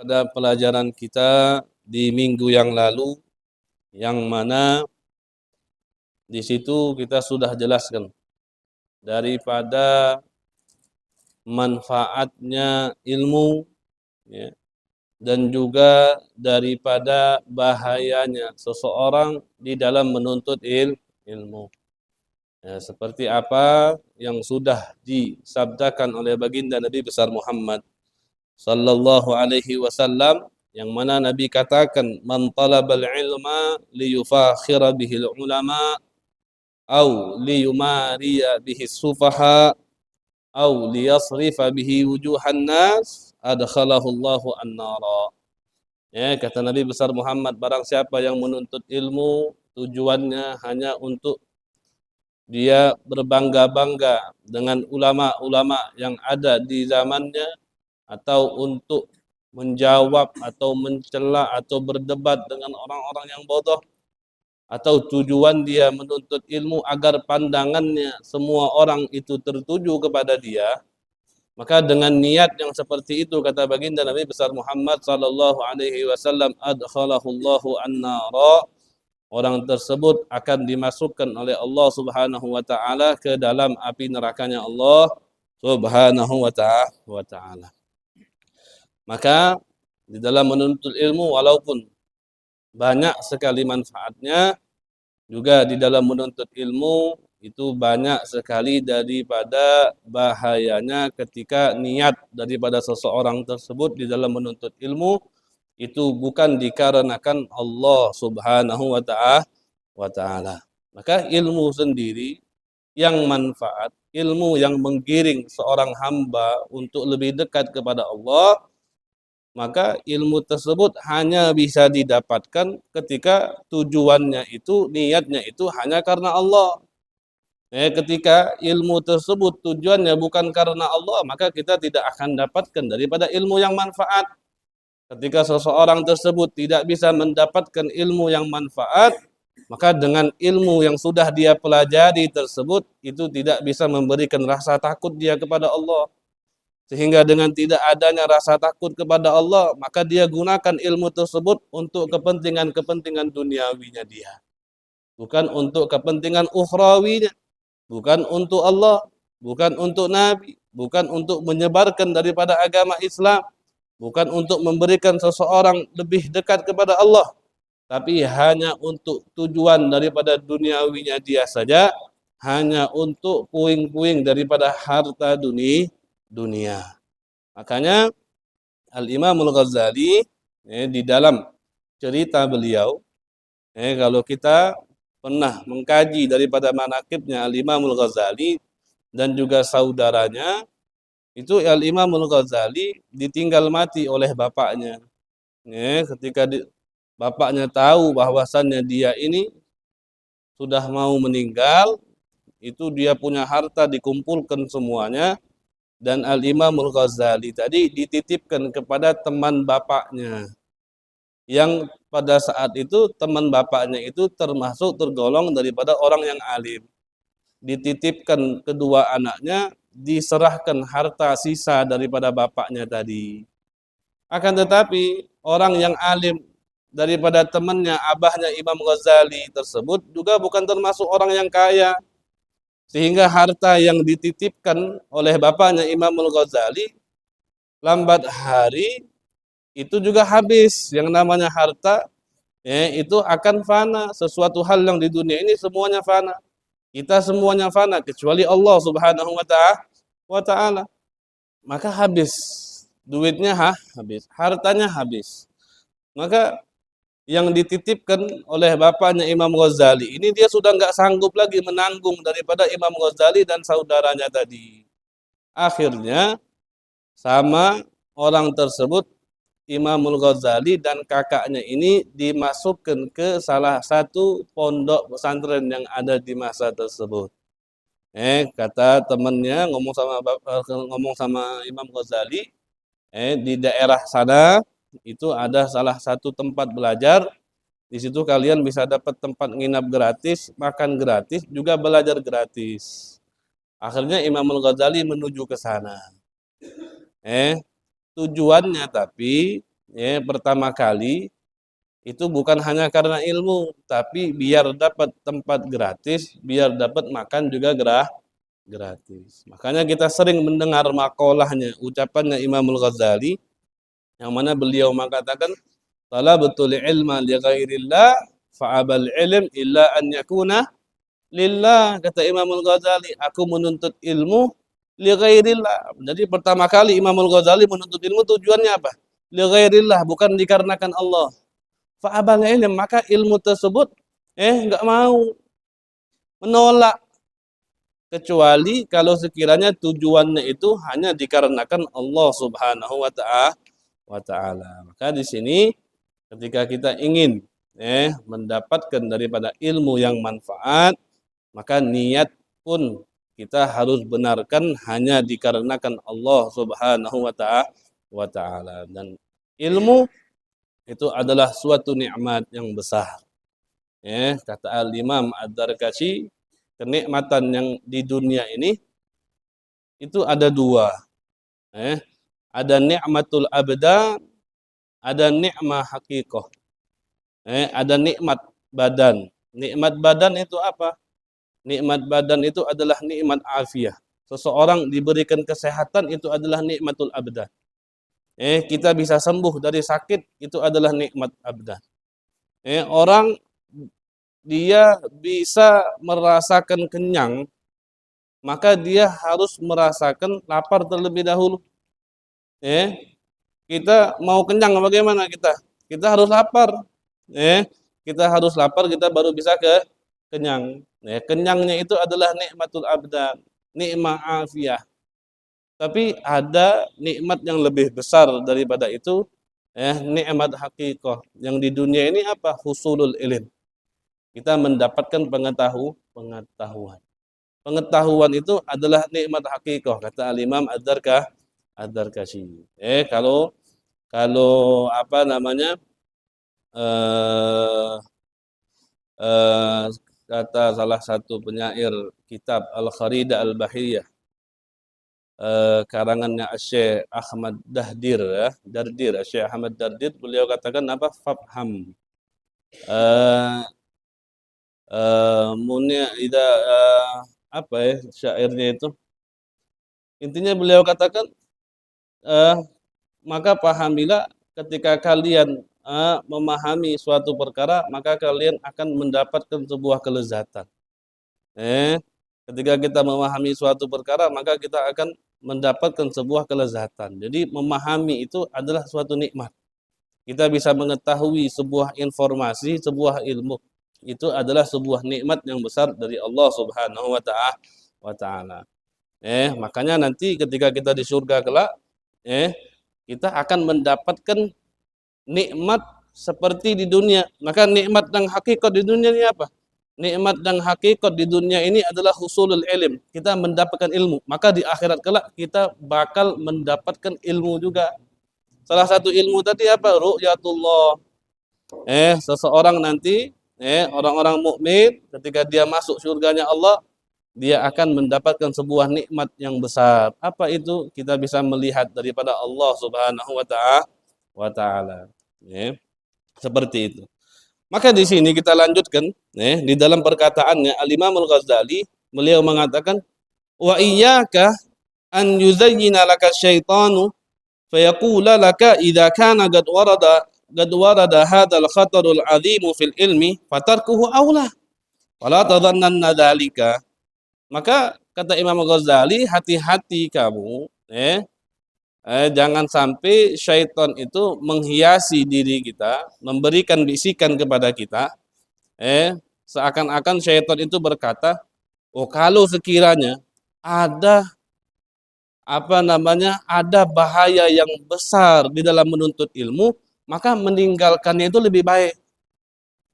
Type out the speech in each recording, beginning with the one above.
pada pelajaran kita di minggu yang lalu, yang mana di situ kita sudah jelaskan daripada manfaatnya ilmu, ya, dan juga daripada bahayanya seseorang di dalam menuntut ilmu. Ya, seperti apa yang sudah disabdakan oleh baginda Nabi besar Muhammad sallallahu alaihi wasallam, yang mana Nabi katakan, man talabal ilma liyufakhira bihil ulama au liyumariya bihis sufaha au liyasrifa bihi wujuhan nas adkhalahu Allahu an-nara. Ya, kata Nabi besar Muhammad, barang siapa yang menuntut ilmu tujuannya hanya untuk dia berbangga-bangga dengan ulama-ulama yang ada di zamannya, atau untuk menjawab atau mencela atau berdebat dengan orang-orang yang bodoh, atau tujuan dia menuntut ilmu agar pandangannya semua orang itu tertuju kepada dia, maka dengan niat yang seperti itu, kata baginda Nabi besar Muhammad sallallahu alaihi wasallam, adkhalahullahu an-nara, orang tersebut akan dimasukkan oleh Allah Subhanahu wa taala ke dalam api nerakanya Allah Subhanahu wa taala. Maka di dalam menuntut ilmu, walaupun banyak sekali manfaatnya, juga di dalam menuntut ilmu itu banyak sekali daripada bahayanya ketika niat daripada seseorang tersebut di dalam menuntut ilmu itu bukan dikarenakan Allah Subhanahu wa taala. Maka ilmu sendiri yang manfaat, ilmu yang menggiring seorang hamba untuk lebih dekat kepada Allah, maka ilmu tersebut hanya bisa didapatkan ketika tujuannya itu, niatnya itu hanya karena Allah. Ketika ilmu tersebut tujuannya bukan karena Allah, maka kita tidak akan dapatkan daripada ilmu yang manfaat. Ketika seseorang tersebut tidak bisa mendapatkan ilmu yang manfaat, maka dengan ilmu yang sudah dia pelajari tersebut, itu tidak bisa memberikan rasa takut dia kepada Allah. Sehingga dengan tidak adanya rasa takut kepada Allah, maka dia gunakan ilmu tersebut untuk kepentingan-kepentingan duniawinya dia. Bukan untuk kepentingan ukhrawinya, bukan untuk Allah, bukan untuk Nabi, bukan untuk menyebarkan daripada agama Islam, bukan untuk memberikan seseorang lebih dekat kepada Allah, tapi hanya untuk tujuan daripada duniawinya dia saja, hanya untuk puing-puing daripada harta dunia. Makanya Al-Imamul Ghazali, di dalam cerita beliau, kalau kita pernah mengkaji daripada manaqibnya Al-Imamul Ghazali dan juga saudaranya, itu Al-Imamul Ghazali ditinggal mati oleh bapaknya. Ketika bapaknya tahu bahwasannya dia ini sudah mau meninggal, itu dia punya harta dikumpulkan semuanya, dan Al-Imamul Ghazali tadi dititipkan kepada teman bapaknya, yang pada saat itu teman bapaknya itu termasuk tergolong daripada orang yang alim. Dititipkan kedua anaknya, diserahkan harta sisa daripada bapaknya tadi. Akan tetapi orang yang alim daripada temannya, abahnya Imam Ghazali tersebut juga bukan termasuk orang yang kaya, sehingga harta yang dititipkan oleh bapaknya Imam Ghazali lambat hari itu juga habis. Yang namanya harta, itu akan fana. Sesuatu hal yang di dunia ini semuanya fana. Kita semuanya fana kecuali Allah Subhanahu wa taala. Maka habis duitnya, habis, hartanya habis. Maka yang dititipkan oleh bapaknya Imam Ghazali ini, dia sudah nggak sanggup lagi menanggung daripada Imam Ghazali dan saudaranya tadi. Akhirnya sama orang tersebut, Imamul Ghazali dan kakaknya ini dimasukkan ke salah satu pondok pesantren yang ada di masa tersebut. Kata temannya, ngomong sama Imam Ghazali, di daerah sana itu ada salah satu tempat belajar. Di situ kalian bisa dapat tempat nginap gratis, makan gratis, juga belajar gratis. Akhirnya Imamul Ghazali menuju ke sana. Tujuannya tapi ya, pertama kali itu bukan hanya karena ilmu, tapi biar dapat tempat gratis, biar dapat makan juga gratis. Makanya kita sering mendengar makolahnya, ucapannya Imamul Ghazali, yang mana beliau mengatakan, talabatul ilma li ghairillah, fa'abal ilm illa an yakuna lillah. Kata Imamul Ghazali, aku menuntut ilmu li ghairillah. Jadi pertama kali Imamul Ghazali menuntut ilmu tujuannya apa? Li ghairillah, bukan dikarenakan Allah. Fa'abal ilm, maka ilmu tersebut enggak mau, menolak, kecuali kalau sekiranya tujuannya itu hanya dikarenakan Allah Subhanahu wa taala. Maka di sini ketika kita ingin mendapatkan daripada ilmu yang manfaat, maka niat pun kita harus benarkan hanya dikarenakan Allah Subhanahu wa taala. Dan ilmu itu adalah suatu nikmat yang besar. Kata Al-Imam Ad-Darkashi, kenikmatan yang di dunia ini itu ada dua. Ada nikmatul abdan, ada nikmah hakikoh. Ada nikmat badan. Nikmat badan itu apa? Nikmat badan itu adalah nikmat afiah. Seseorang diberikan kesehatan itu adalah nikmatul abdan. Kita bisa sembuh dari sakit itu adalah nikmat abdan. Orang dia bisa merasakan kenyang, maka dia harus merasakan lapar terlebih dahulu. Kita mau kenyang bagaimana kita? Kita harus lapar. Kita harus lapar, kita baru bisa kenyang. Kenyangnya itu adalah nikmatul abdan, nikmat afiah. Tapi ada nikmat yang lebih besar daripada itu, nikmat hakikoh. Yang di dunia ini apa? Husulul ilm. Kita mendapatkan pengetahuan. Pengetahuan itu adalah nikmat hakikoh, kata Al-Imam Ad-Darkashi. Kalau apa namanya? Kata salah satu penyair kitab Al-Kharidah Al-Bahiyah, karangannya Syekh Ahmad Dardir, Syekh Ahmad Dardir, beliau katakan apa? Fafham. Munya ida apa ya syairnya itu? Intinya beliau katakan, maka pahamilah ketika kalian memahami suatu perkara, maka kalian akan mendapatkan sebuah kelezatan. Ketika kita memahami suatu perkara, maka kita akan mendapatkan sebuah kelezatan. Jadi memahami itu adalah suatu nikmat. Kita bisa mengetahui sebuah informasi, sebuah ilmu. Itu adalah sebuah nikmat yang besar dari Allah Subhanahu wa taala. Makanya nanti ketika kita di surga kelak, kita akan mendapatkan nikmat seperti di dunia. Maka nikmat dan hakikat di dunia ini apa? Nikmat dan hakikat di dunia ini adalah husulul ilm. Kita mendapatkan ilmu. Maka di akhirat kelak kita bakal mendapatkan ilmu juga. Salah satu ilmu tadi apa? Ru'yatullah. Seseorang nanti, orang-orang mukmin ketika dia masuk surganya Allah, dia akan mendapatkan sebuah nikmat yang besar. Apa itu? Kita bisa melihat daripada Allah Subhanahu wa taala. Seperti itu. Maka di sini kita lanjutkan, di dalam perkataannya Al-Imam Al-Ghazali, beliau mengatakan, wa iyyaka an yuzayyina laka syaitanu fayaqula laka idza kana qad warada hadzal khatarul azim fil ilmi fatarkuhu aula wala tadhannanna dzalika. Maka kata Imam Ghazali, hati-hati kamu, jangan sampai syaitan itu menghiasi diri kita, memberikan bisikan kepada kita, seakan-akan syaitan itu berkata, oh kalau sekiranya ada ada bahaya yang besar di dalam menuntut ilmu, maka meninggalkannya itu lebih baik.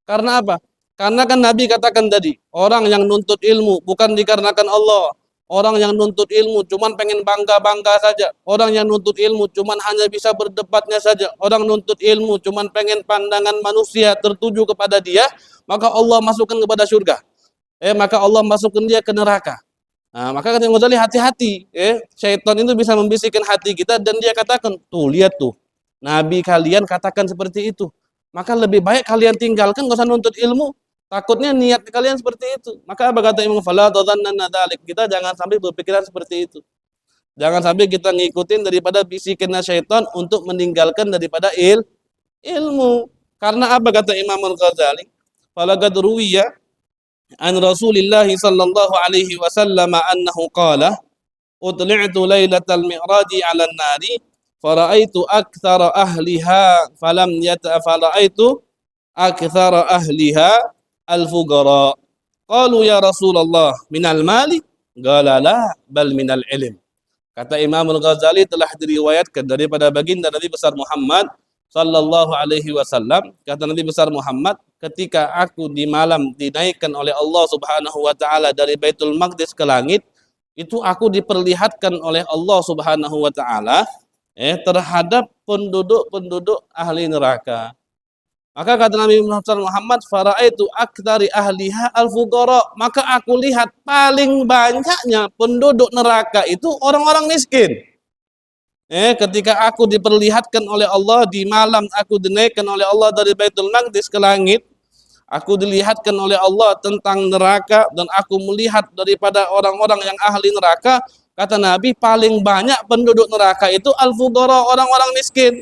Karena apa? Karena kan Nabi katakan tadi, orang yang nuntut ilmu bukan dikarenakan Allah. Orang yang nuntut ilmu cuman pengen bangga-bangga saja. Orang yang nuntut ilmu cuman hanya bisa berdebatnya saja. Orang nuntut ilmu cuman pengen pandangan manusia tertuju kepada dia, maka Allah masukkan kepada surga. Maka Allah masukkan dia ke neraka. Nah, maka kata Ghazali, hati-hati. Syaitan itu bisa membisikkan hati kita dan dia katakan, tuh lihat tuh. Nabi kalian katakan seperti itu. Maka lebih baik kalian tinggalkan, enggak usah nuntut ilmu. Takutnya niat kalian seperti itu. Maka apa kata Imam Fala tadhannanna dzalik. Kita jangan sampai berpikiran seperti itu. Jangan sampai kita ngikutin daripada bisikannya syaitan untuk meninggalkan daripada ilmu. Karena apa kata Imam Al-Ghazali? Falaqad ruwiya an Rasulillah sallallahu alaihi wasallam annahu qala utli'tu lailatal mi'raji 'alan nari fara'aitu aktsara ahliha fara'aitu aktsara ahliha al-fuqara. Qalu ya Rasulullah minal mali? Qala la bal minal ilm. Kata Imam Al-Ghazali telah diriwayatkan daripada baginda Nabi besar Muhammad sallallahu alaihi wasallam, kata Nabi besar Muhammad, ketika aku di malam dinaikkan oleh Allah Subhanahu wa taala dari Baitul Maqdis ke langit, itu aku diperlihatkan oleh Allah Subhanahu wa taala terhadap penduduk-penduduk ahli neraka. Maka kata Nabi Muhammad, faraitu aktsari ahliha al-fuqara, maka aku lihat paling banyaknya penduduk neraka itu orang-orang miskin. Ketika aku diperlihatkan oleh Allah di malam aku dinaikkan oleh Allah dari Baitul Maqdis ke langit, aku dilihatkan oleh Allah tentang neraka dan aku melihat daripada orang-orang yang ahli neraka, kata Nabi paling banyak penduduk neraka itu al-fuqara, orang-orang miskin.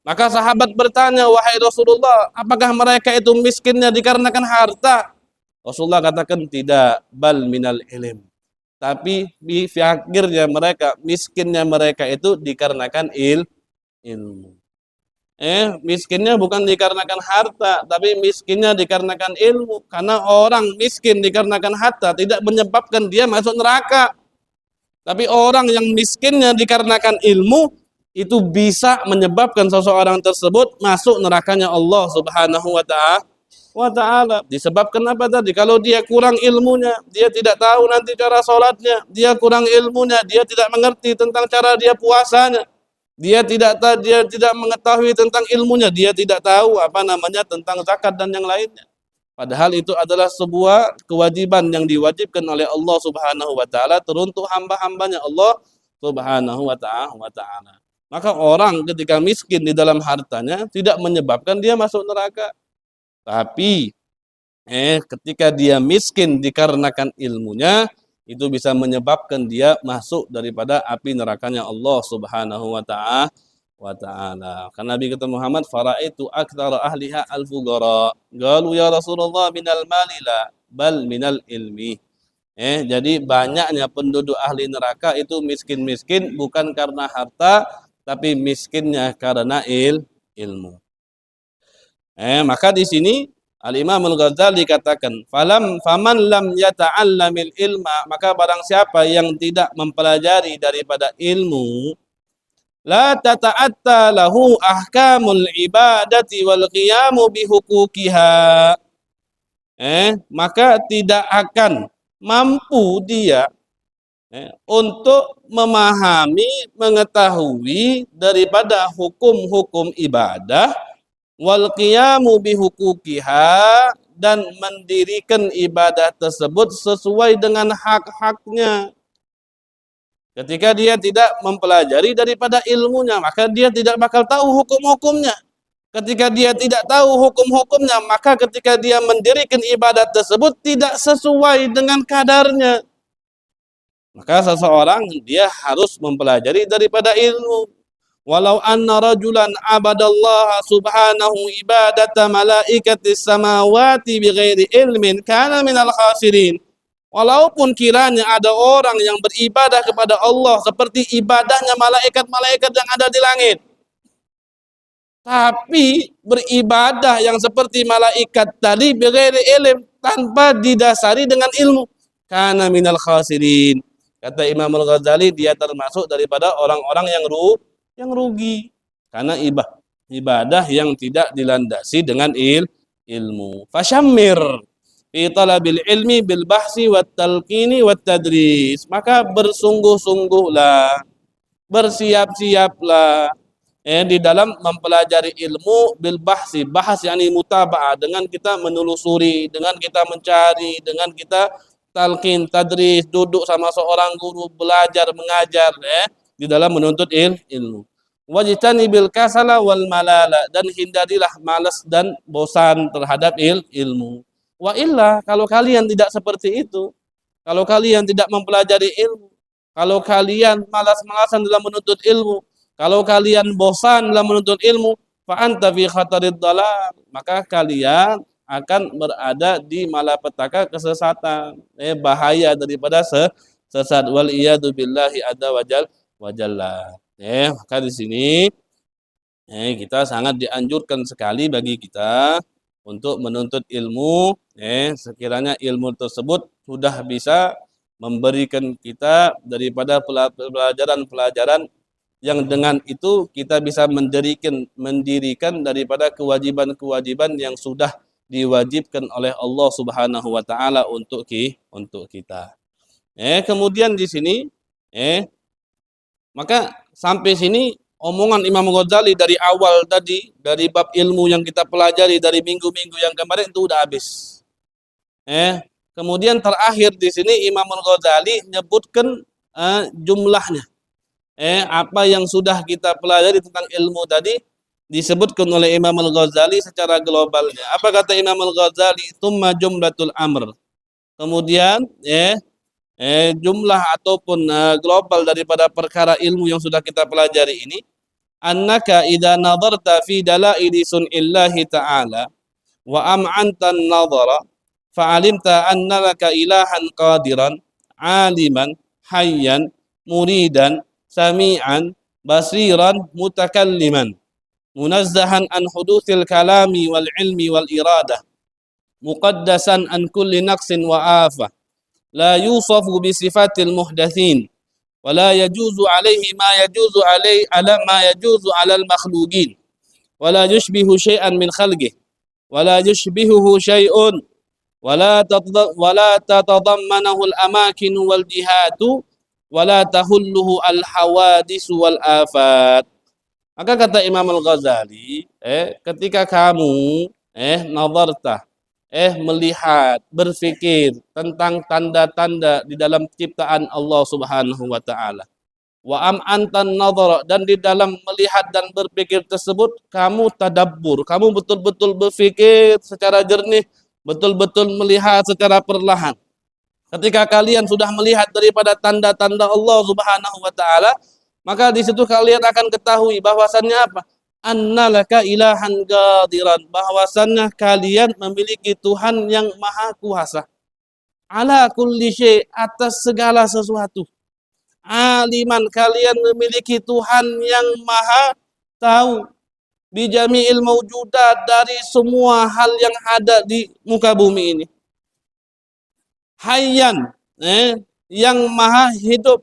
Maka sahabat bertanya, wahai Rasulullah, apakah mereka itu miskinnya dikarenakan harta? Rasulullah katakan tidak, bal minal ilm. Tapi akhirnya mereka, miskinnya mereka itu dikarenakan ilmu. Miskinnya bukan dikarenakan harta, tapi miskinnya dikarenakan ilmu. Karena orang miskin dikarenakan harta tidak menyebabkan dia masuk neraka. Tapi orang yang miskinnya dikarenakan ilmu, itu bisa menyebabkan seseorang tersebut masuk nerakanya Allah Subhanahu wa ta'ala. Disebabkan apa tadi? Kalau dia kurang ilmunya, dia tidak tahu nanti cara sholatnya, dia kurang ilmunya, dia tidak mengerti tentang cara dia puasanya, dia tidak mengetahui tentang ilmunya, dia tidak tahu apa namanya tentang zakat dan yang lainnya. Padahal itu adalah sebuah kewajiban yang diwajibkan oleh Allah Subhanahu wa ta'ala teruntuk hamba-hambanya Allah Subhanahu wa ta'ala. Maka orang ketika miskin di dalam hartanya tidak menyebabkan dia masuk neraka. Tapi ketika dia miskin dikarenakan ilmunya, itu bisa menyebabkan dia masuk daripada api nerakanya Allah Subhanahu wa ta'ala. Karena Nabi kata Muhammad, faraitu aktsara ahliha al-fuqara. Qalu ya Rasulullah minal mali la bal minal ilmi. Jadi banyaknya penduduk ahli neraka itu miskin-miskin bukan karena harta, tapi miskinnya karena ilmu. Maka di sini Al-Imam Al-Ghazali katakan, faman lam yata'allamil ilma, maka barang siapa yang tidak mempelajari daripada ilmu, la tata'atta lahu ahkamul ibadati wal qiyamu bihuquqiha. Maka tidak akan mampu dia untuk memahami, mengetahui daripada hukum-hukum ibadah, wal qiyamu bihuquqiha, dan mendirikan ibadah tersebut sesuai dengan hak-haknya. Ketika dia tidak mempelajari daripada ilmunya, maka dia tidak bakal tahu hukum-hukumnya. Ketika dia tidak tahu hukum-hukumnya, maka ketika dia mendirikan ibadah tersebut tidak sesuai dengan kadarnya. Maka seseorang dia harus mempelajari daripada ilmu. Walau anna rajulan abadallaha subhanahu ibadata malaikatis samawati bighairi ilmin kana minal khasirin. Walaupun kiranya ada orang yang beribadah kepada Allah seperti ibadahnya malaikat-malaikat yang ada di langit, tapi beribadah yang seperti malaikat tadi bighairi ilm, tanpa didasari dengan ilmu, kana minal khasirin. Kata Imam Al-Ghazali, dia termasuk daripada orang-orang yang rugi. Karena ibadah yang tidak dilandasi dengan ilmu. Fasyammir fi talabil ilmi bil bahsi wat talqini wat tadris. Maka bersungguh-sungguhlah, bersiap-siaplah di dalam mempelajari ilmu bil bahsi. Bahas yakni mutaba'ah, dengan kita menelusuri, dengan kita mencari, dengan kita talqin, tadris, duduk sama seorang guru, belajar, mengajar di dalam menuntut ilmu. wajtanibil kasala wal malala, dan hindarilah malas dan bosan terhadap ilmu. Wa illa, kalau kalian tidak seperti itu, kalau kalian tidak mempelajari ilmu, kalau kalian malas-malasan dalam menuntut ilmu, kalau kalian bosan dalam menuntut ilmu, fa anta fi khatarid dalal, maka kalian akan berada di malapetaka kesesatan, bahaya daripada sesat. Wal iyadu billahi adza wajalla. Maka di sini kita sangat dianjurkan sekali bagi kita untuk menuntut ilmu, sekiranya ilmu tersebut sudah bisa memberikan kita daripada pelajaran-pelajaran yang dengan itu kita bisa mendirikan daripada kewajiban-kewajiban yang sudah diwajibkan oleh Allah Subhanahu wa taala untuk kita. Kemudian di sini maka sampai sini omongan Imam Ghazali dari awal tadi, dari bab ilmu yang kita pelajari dari minggu-minggu yang kemarin itu udah habis. Kemudian terakhir di sini Imam Ghazali menyebutkan jumlahnya. Apa yang sudah kita pelajari tentang ilmu tadi disebutkan oleh Imam Al-Ghazali secara globalnya. Apa kata Imam Al-Ghazali? Tsumma jumlatul amr. Kemudian jumlah ataupun global daripada perkara ilmu yang sudah kita pelajari ini, annaka idza nadarta fi dalaili sunillahi ta'ala wa am'anta an-nadhara fa'alimta anna laka ilahan qadiran aliman hayyan muridan sami'an basiran mutakalliman munazzahan an hudutsil kalami wal ilmi wal iradah muqaddasan an kulli naqsin wa afah la yusafu bi sifatil muhdatsin wa la yajuzu alaihi ma yajuzu ala ma yajuzu ala al makhluqin wa la yushbihu syai'an min khalqihi wa la yushbihuhu syai'un wa la tatadammanahu al amakin wal jihatu wa la tahulluhu al hawadis wal afat. Maka kata Imam Al-Ghazali, ketika kamu nadarta, melihat, berfikir tentang tanda-tanda di dalam ciptaan Allah Subhanahu wa taala. Wa am'antan nadhara, dan di dalam melihat dan berpikir tersebut kamu tadabbur, kamu betul-betul berfikir secara jernih, betul-betul melihat secara perlahan. Ketika kalian sudah melihat daripada tanda-tanda Allah Subhanahu wa taala, maka di situ kalian akan ketahui bahwasannya apa? Annalaka ilahan qadiran, bahwasannya kalian memiliki Tuhan yang maha kuasa. Ala kulli syai, atas segala sesuatu. Aliman, kalian memiliki Tuhan yang maha tahu. Bijami'il mawjudat, dari semua hal yang ada di muka bumi ini. Hayyan, yang maha hidup.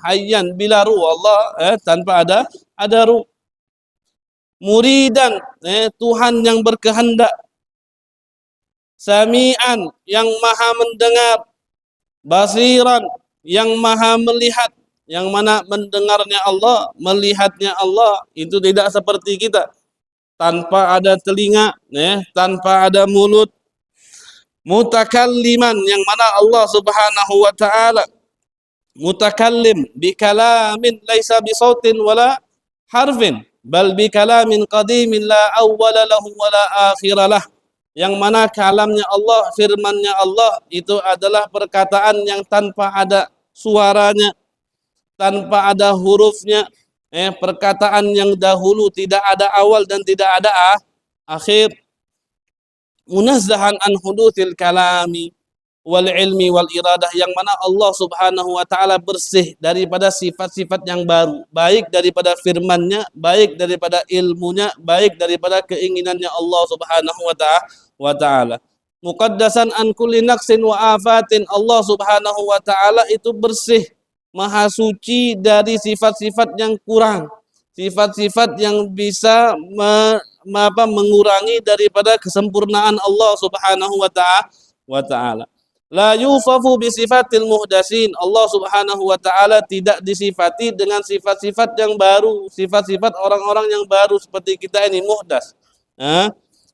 Hayyan bila ruh, Allah tanpa ada ruh. Muridan, Tuhan yang berkehendak. Sami'an, yang maha mendengar. Basiran, yang maha melihat. Yang mana mendengarnya Allah, melihatnya Allah itu tidak seperti kita, tanpa ada telinga, tanpa ada mulut. Mutakalliman, yang mana Allah Subhanahu wa taala mutakallim bi kalamin laisa bi sautin wala harfin bal bi kalamin qadimin la awwala lahu wala akhira lah, yang mana kalamnya Allah, firmannya Allah itu adalah perkataan yang tanpa ada suaranya, tanpa ada hurufnya, perkataan yang dahulu tidak ada awal dan tidak ada akhir. Munazzahan an hudutsil kalami wal ilmi wal iradah, yang mana Allah Subhanahu wa taala bersih daripada sifat-sifat yang baru, baik daripada firman-Nya, baik daripada ilmunya, baik daripada keinginannya Allah Subhanahu wa taala. Muqaddasan an kulli naqsin wa afatin, Allah Subhanahu wa taala itu bersih, maha suci dari sifat-sifat yang kurang, sifat-sifat yang bisa mengurangi daripada kesempurnaan Allah Subhanahu wa taala. La yusafu bi sifatil muhdatsin, Allah Subhanahu wa taala tidak disifati dengan sifat-sifat yang baru, sifat-sifat orang-orang yang baru seperti kita ini, muhdas.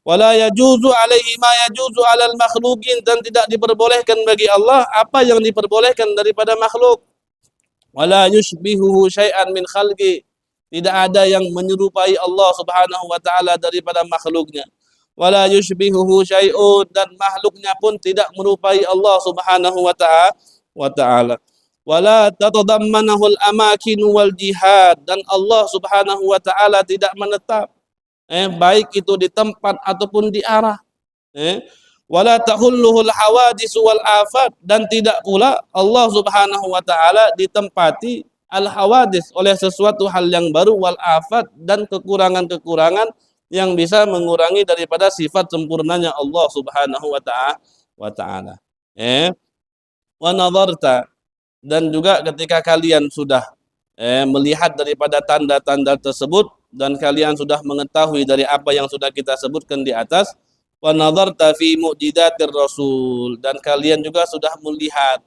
Wala yajuzu alaihi ma yajuzu alal makhluqin, dan tidak diperbolehkan bagi Allah apa yang diperbolehkan daripada makhluk. Wala yushbihuhu syai'an min khalqi, Tidak ada yang menyerupai Allah Subhanahu wa taala daripada makhluknya. Wala yushbihuhu syai'un, dan makhluknya pun tidak merupai Allah Subhanahu wa taala. Wala tatadammanahu al-amakin wal jihad, dan Allah Subhanahu wa taala tidak menetap baik itu di tempat ataupun di arah. Wala tahulluhul hawadis wal afat, dan tidak pula Allah Subhanahu wa taala ditempati al hawadis oleh sesuatu hal yang baru, wal afat, dan kekurangan-kekurangan yang bisa mengurangi daripada sifat sempurnanya Allah Subhanahu wa taala. Wa nadarta, dan juga ketika kalian sudah melihat daripada tanda-tanda tersebut dan kalian sudah mengetahui dari apa yang sudah kita sebutkan di atas, wa nadarta fi mu'jizatir rasul, dan kalian juga sudah melihat,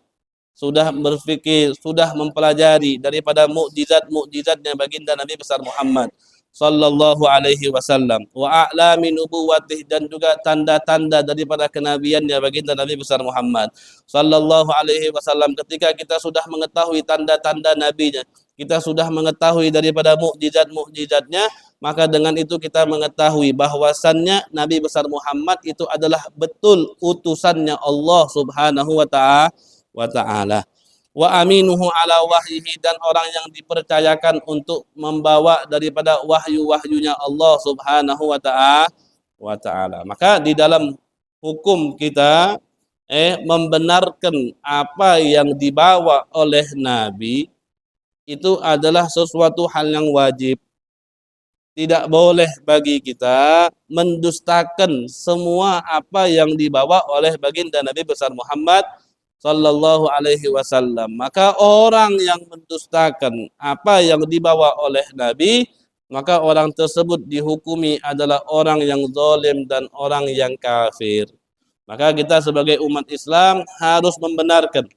sudah berfikir, sudah mempelajari daripada mukjizat-mukjizatnya baginda Nabi besar Muhammad sallallahu alaihi wasallam, wa a'lami nubuwwatih, dan juga tanda-tanda daripada kenabiannya baginda Nabi besar Muhammad sallallahu alaihi wasallam. Ketika kita sudah mengetahui tanda-tanda nabinya, kita sudah mengetahui daripada mukjizat-mukjizatnya, maka dengan itu kita mengetahui bahwasannya Nabi besar Muhammad itu adalah betul utusannya Allah Subhanahu wa taala. Wa aminuhu ala wahyihi, dan orang yang dipercayakan untuk membawa daripada wahyu-wahyunya Allah Subhanahu wa taala. Maka di dalam hukum kita membenarkan apa yang dibawa oleh Nabi itu adalah sesuatu hal yang wajib. Tidak boleh bagi kita mendustakan semua apa yang dibawa oleh baginda Nabi besar Muhammad sallallahu alaihi wasallam. Maka orang yang mendustakan apa yang dibawa oleh Nabi, maka orang tersebut dihukumi adalah orang yang zalim dan orang yang kafir. Maka kita sebagai umat Islam harus membenarkan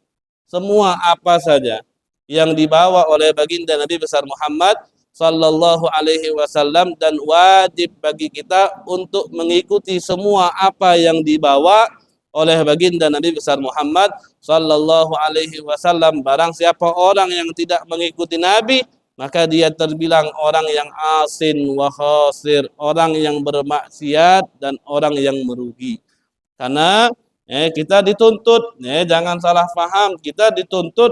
semua apa saja yang dibawa oleh baginda Nabi besar Muhammad sallallahu alaihi wasallam, dan wajib bagi kita untuk mengikuti semua apa yang dibawa oleh baginda Nabi besar Muhammad sallallahu alaihi wasallam. Barang siapa orang yang tidak mengikuti Nabi, maka dia terbilang orang yang asin wa khasir, orang yang bermaksiat dan orang yang merugi. Karena kita dituntut, jangan salah paham, kita dituntut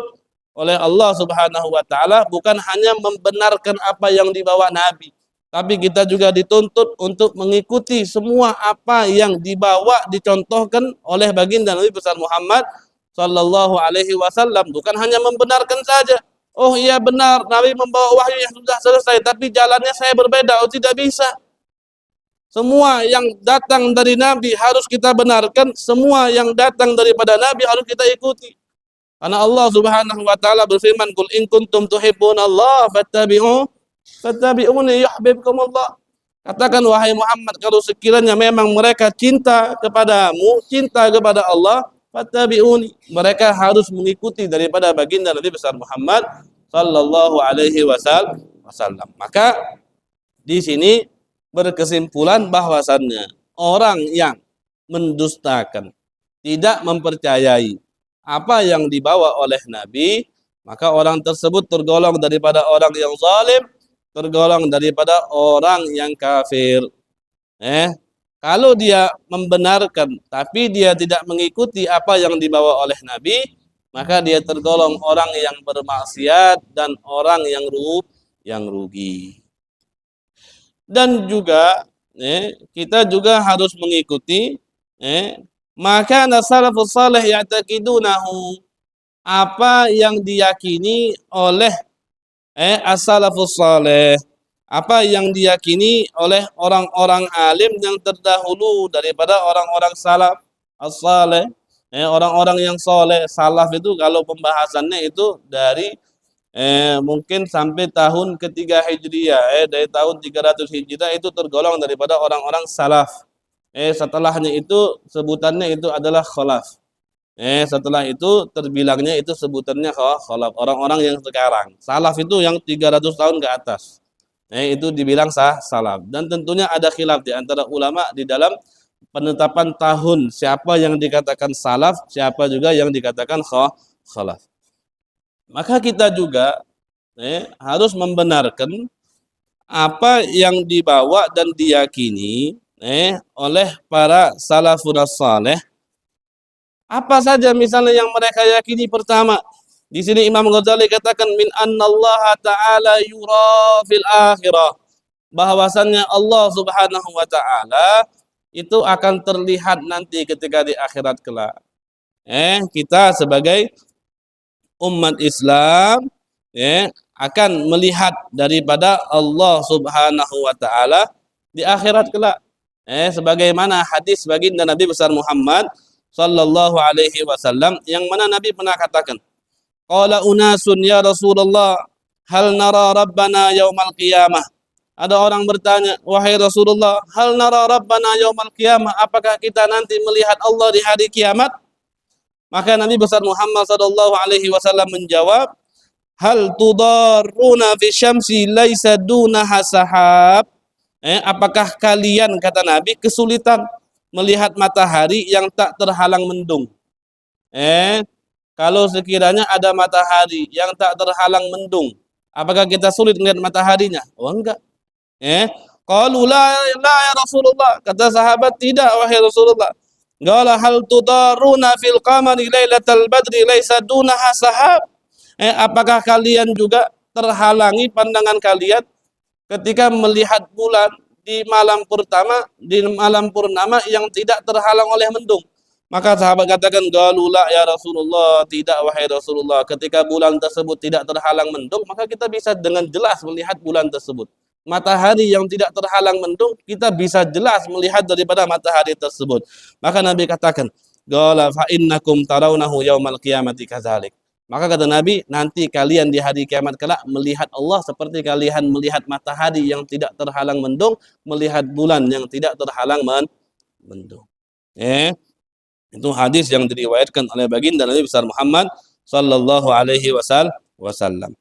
oleh Allah Subhanahu wa taala bukan hanya membenarkan apa yang dibawa Nabi, tapi kita juga dituntut untuk mengikuti semua apa yang dibawa, dicontohkan oleh baginda Nabi besar Muhammad sallallahu alaihi wasallam. Bukan hanya membenarkan saja. Oh iya benar, Nabi membawa wahyu yang sudah selesai, tapi jalannya saya berbeda. Oh tidak bisa. Semua yang datang dari Nabi harus kita benarkan, semua yang datang daripada Nabi harus kita ikuti. Karena Allah Subhanahu wa taala berfirman, "Qul in kuntum tuhibbunallaha fattabi'uni yuhibbukumullah." Katakan wahai Muhammad, kalau sekiranya memang mereka cinta kepadamu, cinta kepada Allah, fattabi'uni, mereka harus mengikuti daripada baginda Nabi besar Muhammad sallallahu alaihi wasallam. Maka di sini berkesimpulan bahwasannya orang yang mendustakan, tidak mempercayai apa yang dibawa oleh Nabi, maka orang tersebut tergolong daripada orang yang zalim, tergolong daripada orang yang kafir. Kalau dia membenarkan tapi dia tidak mengikuti apa yang dibawa oleh Nabi, maka dia tergolong orang yang bermaksiat dan orang yang rugi. Dan juga kita juga harus mengikuti maka salafus saleh ya'taqidunahu, apa yang diyakini oleh as-salafus saleh, apa yang diyakini oleh orang-orang alim yang terdahulu daripada orang-orang salaf as-saleh, orang-orang yang soleh. Salaf itu kalau pembahasannya itu dari mungkin sampai tahun ketiga Hijriah, dari tahun 300 Hijriah itu tergolong daripada orang-orang salaf. Setelahnya itu sebutannya itu adalah khalaf. Setelah itu terbilangnya itu sebutannya khalaf. Orang-orang yang sekarang. Salaf itu yang 300 tahun ke atas. Itu dibilang salaf. Dan tentunya ada khilaf di antara ulama di dalam penetapan tahun. Siapa yang dikatakan salaf, siapa juga yang dikatakan khalaf. Maka kita juga harus membenarkan apa yang dibawa dan diyakini oleh para salafun saleh. Apa saja misalnya yang mereka yakini? Pertama, di sini Imam Ghazali katakan min annallaha ta'ala yura fil akhirah, bahwasannya Allah Subhanahu wa taala itu akan terlihat nanti ketika di akhirat kelak. Kita sebagai umat Islam akan melihat daripada Allah Subhanahu wa taala di akhirat kelak. Sebagaimana hadis baginda Nabi besar Muhammad sallallahu alaihi wasallam yang mana Nabi pernah katakan, qala unasun ya Rasulullah, hal nara rabbana yaumal qiyamah. Ada orang bertanya, wahai Rasulullah, hal nara rabbana yaumal qiyamah, apakah kita nanti melihat Allah di hari kiamat? Maka Nabi besar Muhammad sallallahu alaihi wasallam menjawab, hal tudarruna fi syamsi laisa dunaha sahab. Apakah kalian, kata Nabi, kesulitan melihat matahari yang tak terhalang mendung? Kalau sekiranya ada matahari yang tak terhalang mendung, apakah kita sulit melihat mataharinya? Oh enggak. Qalu la ya Rasulullah, kata sahabat, tidak wahai Rasulullah. Qala hal tudaruna fil qamari lailatal badri laisa dunaha sahab. Apakah kalian juga terhalangi pandangan kalian ketika melihat bulan di malam purnama yang tidak terhalang oleh mendung? Maka sahabat katakan, qalu la ya Rasulullah, tidak wahai Rasulullah. Ketika bulan tersebut tidak terhalang mendung, maka kita bisa dengan jelas melihat bulan tersebut. Matahari yang tidak terhalang mendung, kita bisa jelas melihat daripada matahari tersebut. Maka Nabi katakan, qala fa innakum tarawnahu yaumal qiyamati kadzalik. Maka kata Nabi, nanti kalian di hari kiamat kelak melihat Allah seperti kalian melihat matahari yang tidak terhalang mendung, melihat bulan yang tidak terhalang mendung. Itu hadis yang diriwayatkan oleh baginda Nabi besar Muhammad sallallahu alaihi wasallam.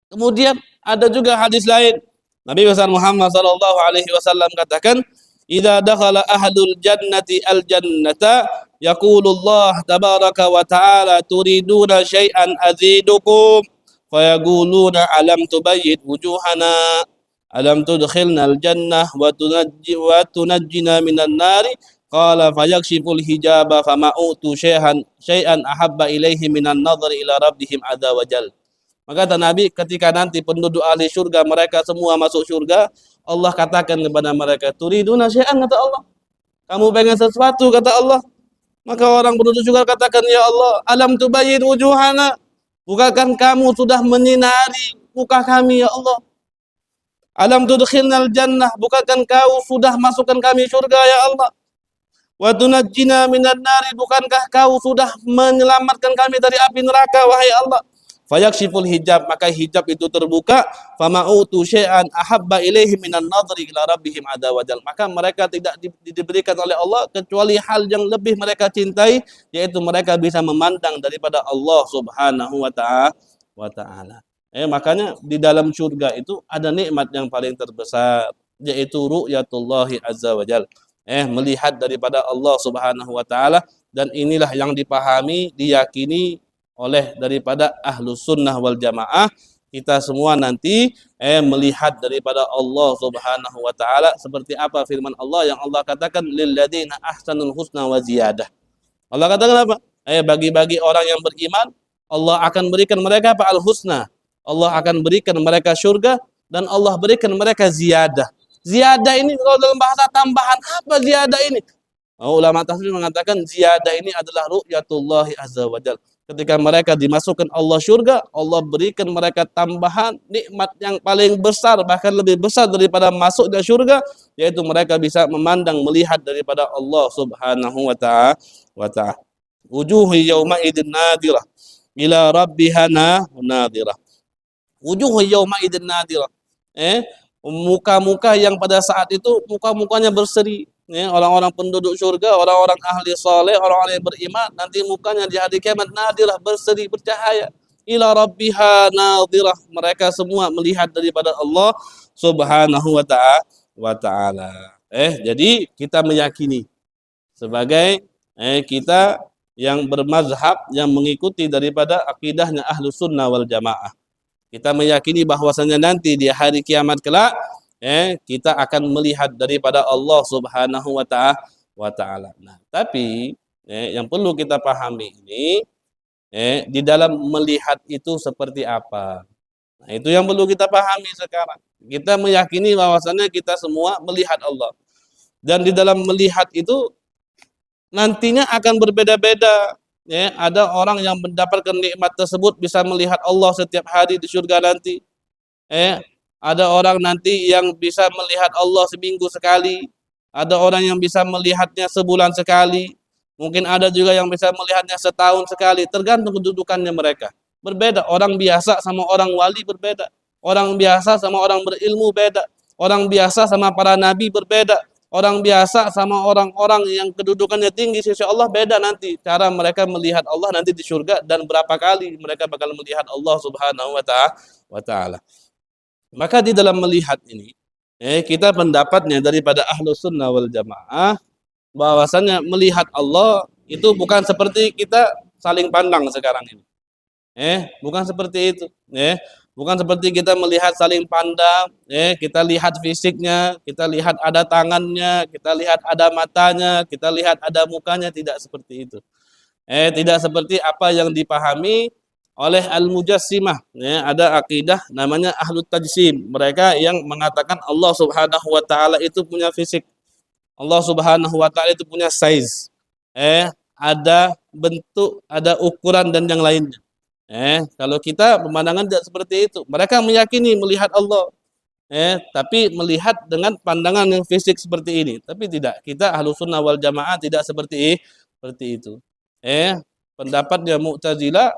Kemudian ada juga hadis lain. Nabi besar Muhammad sallallahu alaihi wasallam katakan, "Idza dakhala ahlul jannati al-jannata yaqulullah tabaraka wa ta'ala turiduna syai'an azidukum fayaquluna alam tubayyid wujuhana alam tudkhilna al-jannah wa tunajjina minan nari qala fayakshiful hijaba fama'utu syai'an ahabba ilaihi minan nadhari ila rabbihim azza wa jalla." Maka kata Nabi, ketika nanti penduduk ahli syurga mereka semua masuk syurga, Allah katakan kepada mereka, turiduna syai'an, kata Allah. Kamu pengen sesuatu, kata Allah. Maka orang penduduk syurga katakan, ya Allah, alam tubayyin wujuhana. Bukankah kamu sudah menyinari muka kami, ya Allah? Alam tudkhilnal jannah. Bukankah kau sudah masukkan kami syurga, ya Allah? Wa tunajjina minan nari. Bukankah kau sudah menyelamatkan kami dari api neraka, wahai Allah? Fayakshiful hijab, maka hijab itu terbuka, fama'utu syai'an ahabba ilaihi minan nadhri ila rabbihim azza wa jalla. Maka mereka tidak diberikan oleh Allah kecuali hal yang lebih mereka cintai, yaitu mereka bisa memandang daripada Allah Subhanahu wa ta'ala. Makanya di dalam surga itu ada nikmat yang paling terbesar, yaitu ru'yatullahi azza wa jalla. Melihat daripada Allah Subhanahu wa ta'ala, dan inilah yang dipahami, diyakini oleh daripada ahlus sunnah wal jamaah. Kita semua nanti melihat daripada Allah Subhanahu wa ta'ala seperti apa firman Allah yang Allah katakan, lilladzina ahsanul husna wa ziyadah. Allah katakan apa? Bagi orang yang beriman, Allah akan berikan mereka apa? Al-husna. Allah akan berikan mereka syurga, dan Allah berikan mereka ziyadah. Ziyadah ini kalau dalam bahasa tambahan, apa ziyadah ini? Ulama tafsir mengatakan ziyadah ini adalah ru'yatullahi azza wa jalla. Ketika mereka dimasukkan Allah syurga, Allah berikan mereka tambahan nikmat yang paling besar, bahkan lebih besar daripada masuknya syurga, yaitu mereka bisa memandang, melihat daripada Allah Subhanahu wa ta'ala. Wujuhu yawma idin nadirah ila rabbiha nadirah. Wujuhu yawma idin nadirah. Muka-muka yang pada saat itu muka-mukanya berseri. Orang-orang penduduk surga, orang-orang ahli saleh, orang-orang yang beriman, nanti mukanya di hari kiamat nadirah, berseri, bercahaya. Ila rabbiha nadirah. Mereka semua melihat daripada Allah Subhanahu wa ta'ala. Jadi kita meyakini sebagai kita yang bermazhab, yang mengikuti daripada akidahnya ahlu sunnah wal jamaah. Kita meyakini bahwasanya nanti di hari kiamat kelak kita akan melihat daripada Allah Subhanahu wa taala. Nah, tapi yang perlu kita pahami ini di dalam melihat itu seperti apa. Nah, itu yang perlu kita pahami sekarang. Kita meyakini bahwasannya kita semua melihat Allah. Dan di dalam melihat itu nantinya akan berbeda-beda. Ada orang yang mendapatkan nikmat tersebut bisa melihat Allah setiap hari di surga nanti. Ada orang nanti yang bisa melihat Allah seminggu sekali. Ada orang yang bisa melihatnya sebulan sekali. Mungkin ada juga yang bisa melihatnya setahun sekali. Tergantung kedudukannya mereka. Berbeda. Orang biasa sama orang wali berbeda. Orang biasa sama orang berilmu beda. Orang biasa sama para nabi berbeda. Orang biasa sama orang-orang yang kedudukannya tinggi sisi Allah beda nanti. Cara mereka melihat Allah nanti di surga dan berapa kali mereka bakal melihat Allah Subhanahu wa taala. Maka di dalam melihat ini kita pendapatnya daripada Ahlus Sunnah wal Jamaah bahwasannya melihat Allah itu bukan seperti kita saling pandang sekarang ini. Bukan seperti itu. Bukan seperti kita melihat saling pandang, kita lihat fisiknya, kita lihat ada tangannya, kita lihat ada matanya, kita lihat ada mukanya, tidak seperti itu. Tidak seperti apa yang dipahami oleh Al-Mujassimah. Ada akidah namanya Ahlut Tajsim. Mereka yang mengatakan Allah Subhanahu wa taala itu punya fisik. Allah Subhanahu wa taala itu punya size. Ada bentuk, ada ukuran dan yang lainnya. Kalau kita pemandangan tidak seperti itu. Mereka meyakini melihat Allah. Tapi melihat dengan pandangan yang fisik seperti ini. Tapi tidak. Kita Ahlus Sunnah wal Jamaah tidak seperti itu. Pendapatnya Mu'tazilah,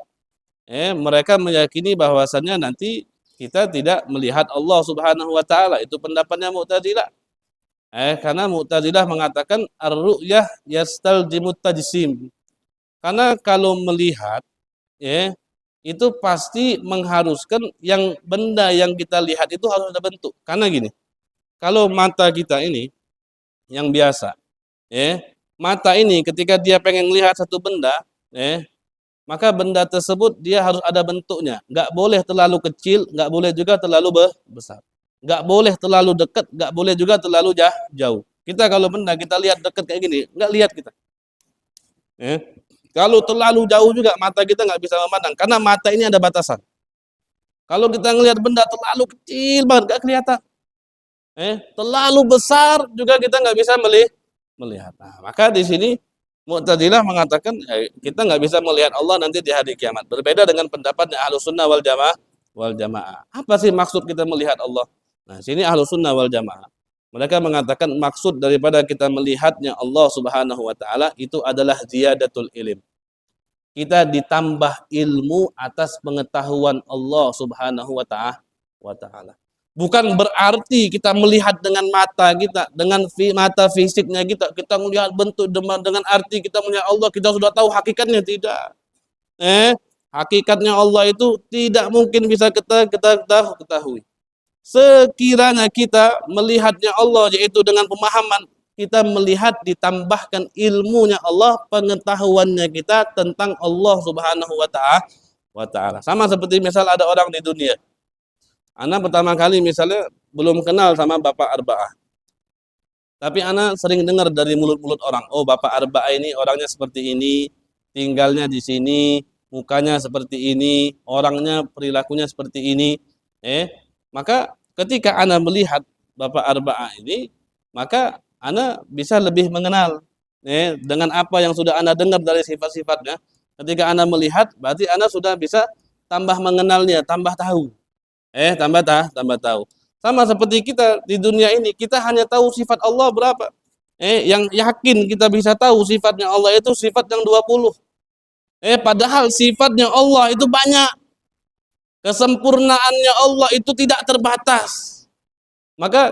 mereka meyakini bahwasannya nanti kita tidak melihat Allah Subhanahu wa taala. Itu pendapatnya Mu'tazilah. Karena Mu'tazilah mengatakan ar-ru'yah yastalzimut tajsim. Karena kalau melihat itu pasti mengharuskan yang benda yang kita lihat itu harus ada bentuk. Karena gini, kalau mata kita ini yang biasa, mata ini ketika dia pengen lihat satu benda, maka benda tersebut dia harus ada bentuknya. Nggak boleh terlalu kecil, nggak boleh juga terlalu besar. Nggak boleh terlalu dekat, nggak boleh juga terlalu jauh. Kita kalau benda kita lihat dekat kayak gini, nggak lihat kita. Kalau terlalu jauh juga mata kita nggak bisa memandang karena mata ini ada batasan. Kalau kita ngelihat benda terlalu kecil banget nggak kelihatan. Terlalu besar juga kita nggak bisa melihat. Nah, maka di sini Mu'tazilah mengatakan kita nggak bisa melihat Allah nanti di hari kiamat. Berbeda dengan pendapatnya Ahlus Sunnah wal Jamaah. Apa sih maksud kita melihat Allah? Nah, sini Ahlus Sunnah wal Jamaah. Mereka mengatakan maksud daripada kita melihatnya Allah Subhanahu wa taala itu adalah ziyadatul ilm. Kita ditambah ilmu atas pengetahuan Allah Subhanahu wa taala. Bukan berarti kita melihat dengan mata kita, dengan mata fisiknya kita melihat bentuk dengan arti kita melihat Allah, kita sudah tahu hakikatnya, tidak. Hakikatnya Allah itu tidak mungkin bisa kita ketahui. Sekiranya kita melihatnya Allah yaitu dengan pemahaman, kita melihat ditambahkan ilmunya Allah, pengetahuannya kita tentang Allah Subhanahu wa taala. Sama seperti misal ada orang di dunia. Ana pertama kali misalnya belum kenal sama Bapak Arba'ah. Tapi ana sering dengar dari mulut-mulut orang, oh Bapak Arba'ah ini orangnya seperti ini, tinggalnya di sini, mukanya seperti ini, orangnya perilakunya seperti ini. Maka ketika ana melihat Bapak Arba'ah ini, maka ana bisa lebih mengenal dengan apa yang sudah ana dengar dari sifat-sifatnya. Ketika ana melihat, berarti ana sudah bisa tambah mengenalnya, tambah tahu. Tambah tahu. Sama seperti kita di dunia ini, kita hanya tahu sifat Allah berapa. Yang yakin kita bisa tahu sifatnya Allah itu sifat yang 20. Padahal sifatnya Allah itu banyak. Kesempurnaannya Allah itu tidak terbatas. Maka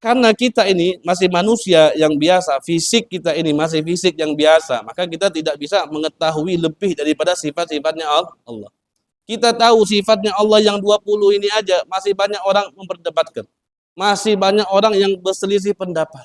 karena kita ini masih manusia yang biasa, fisik kita ini masih fisik yang biasa, maka kita tidak bisa mengetahui lebih daripada sifat-sifatnya Allah. Kita tahu sifatnya Allah yang 20 ini aja, masih banyak orang memperdebatkan. Masih banyak orang yang berselisih pendapat.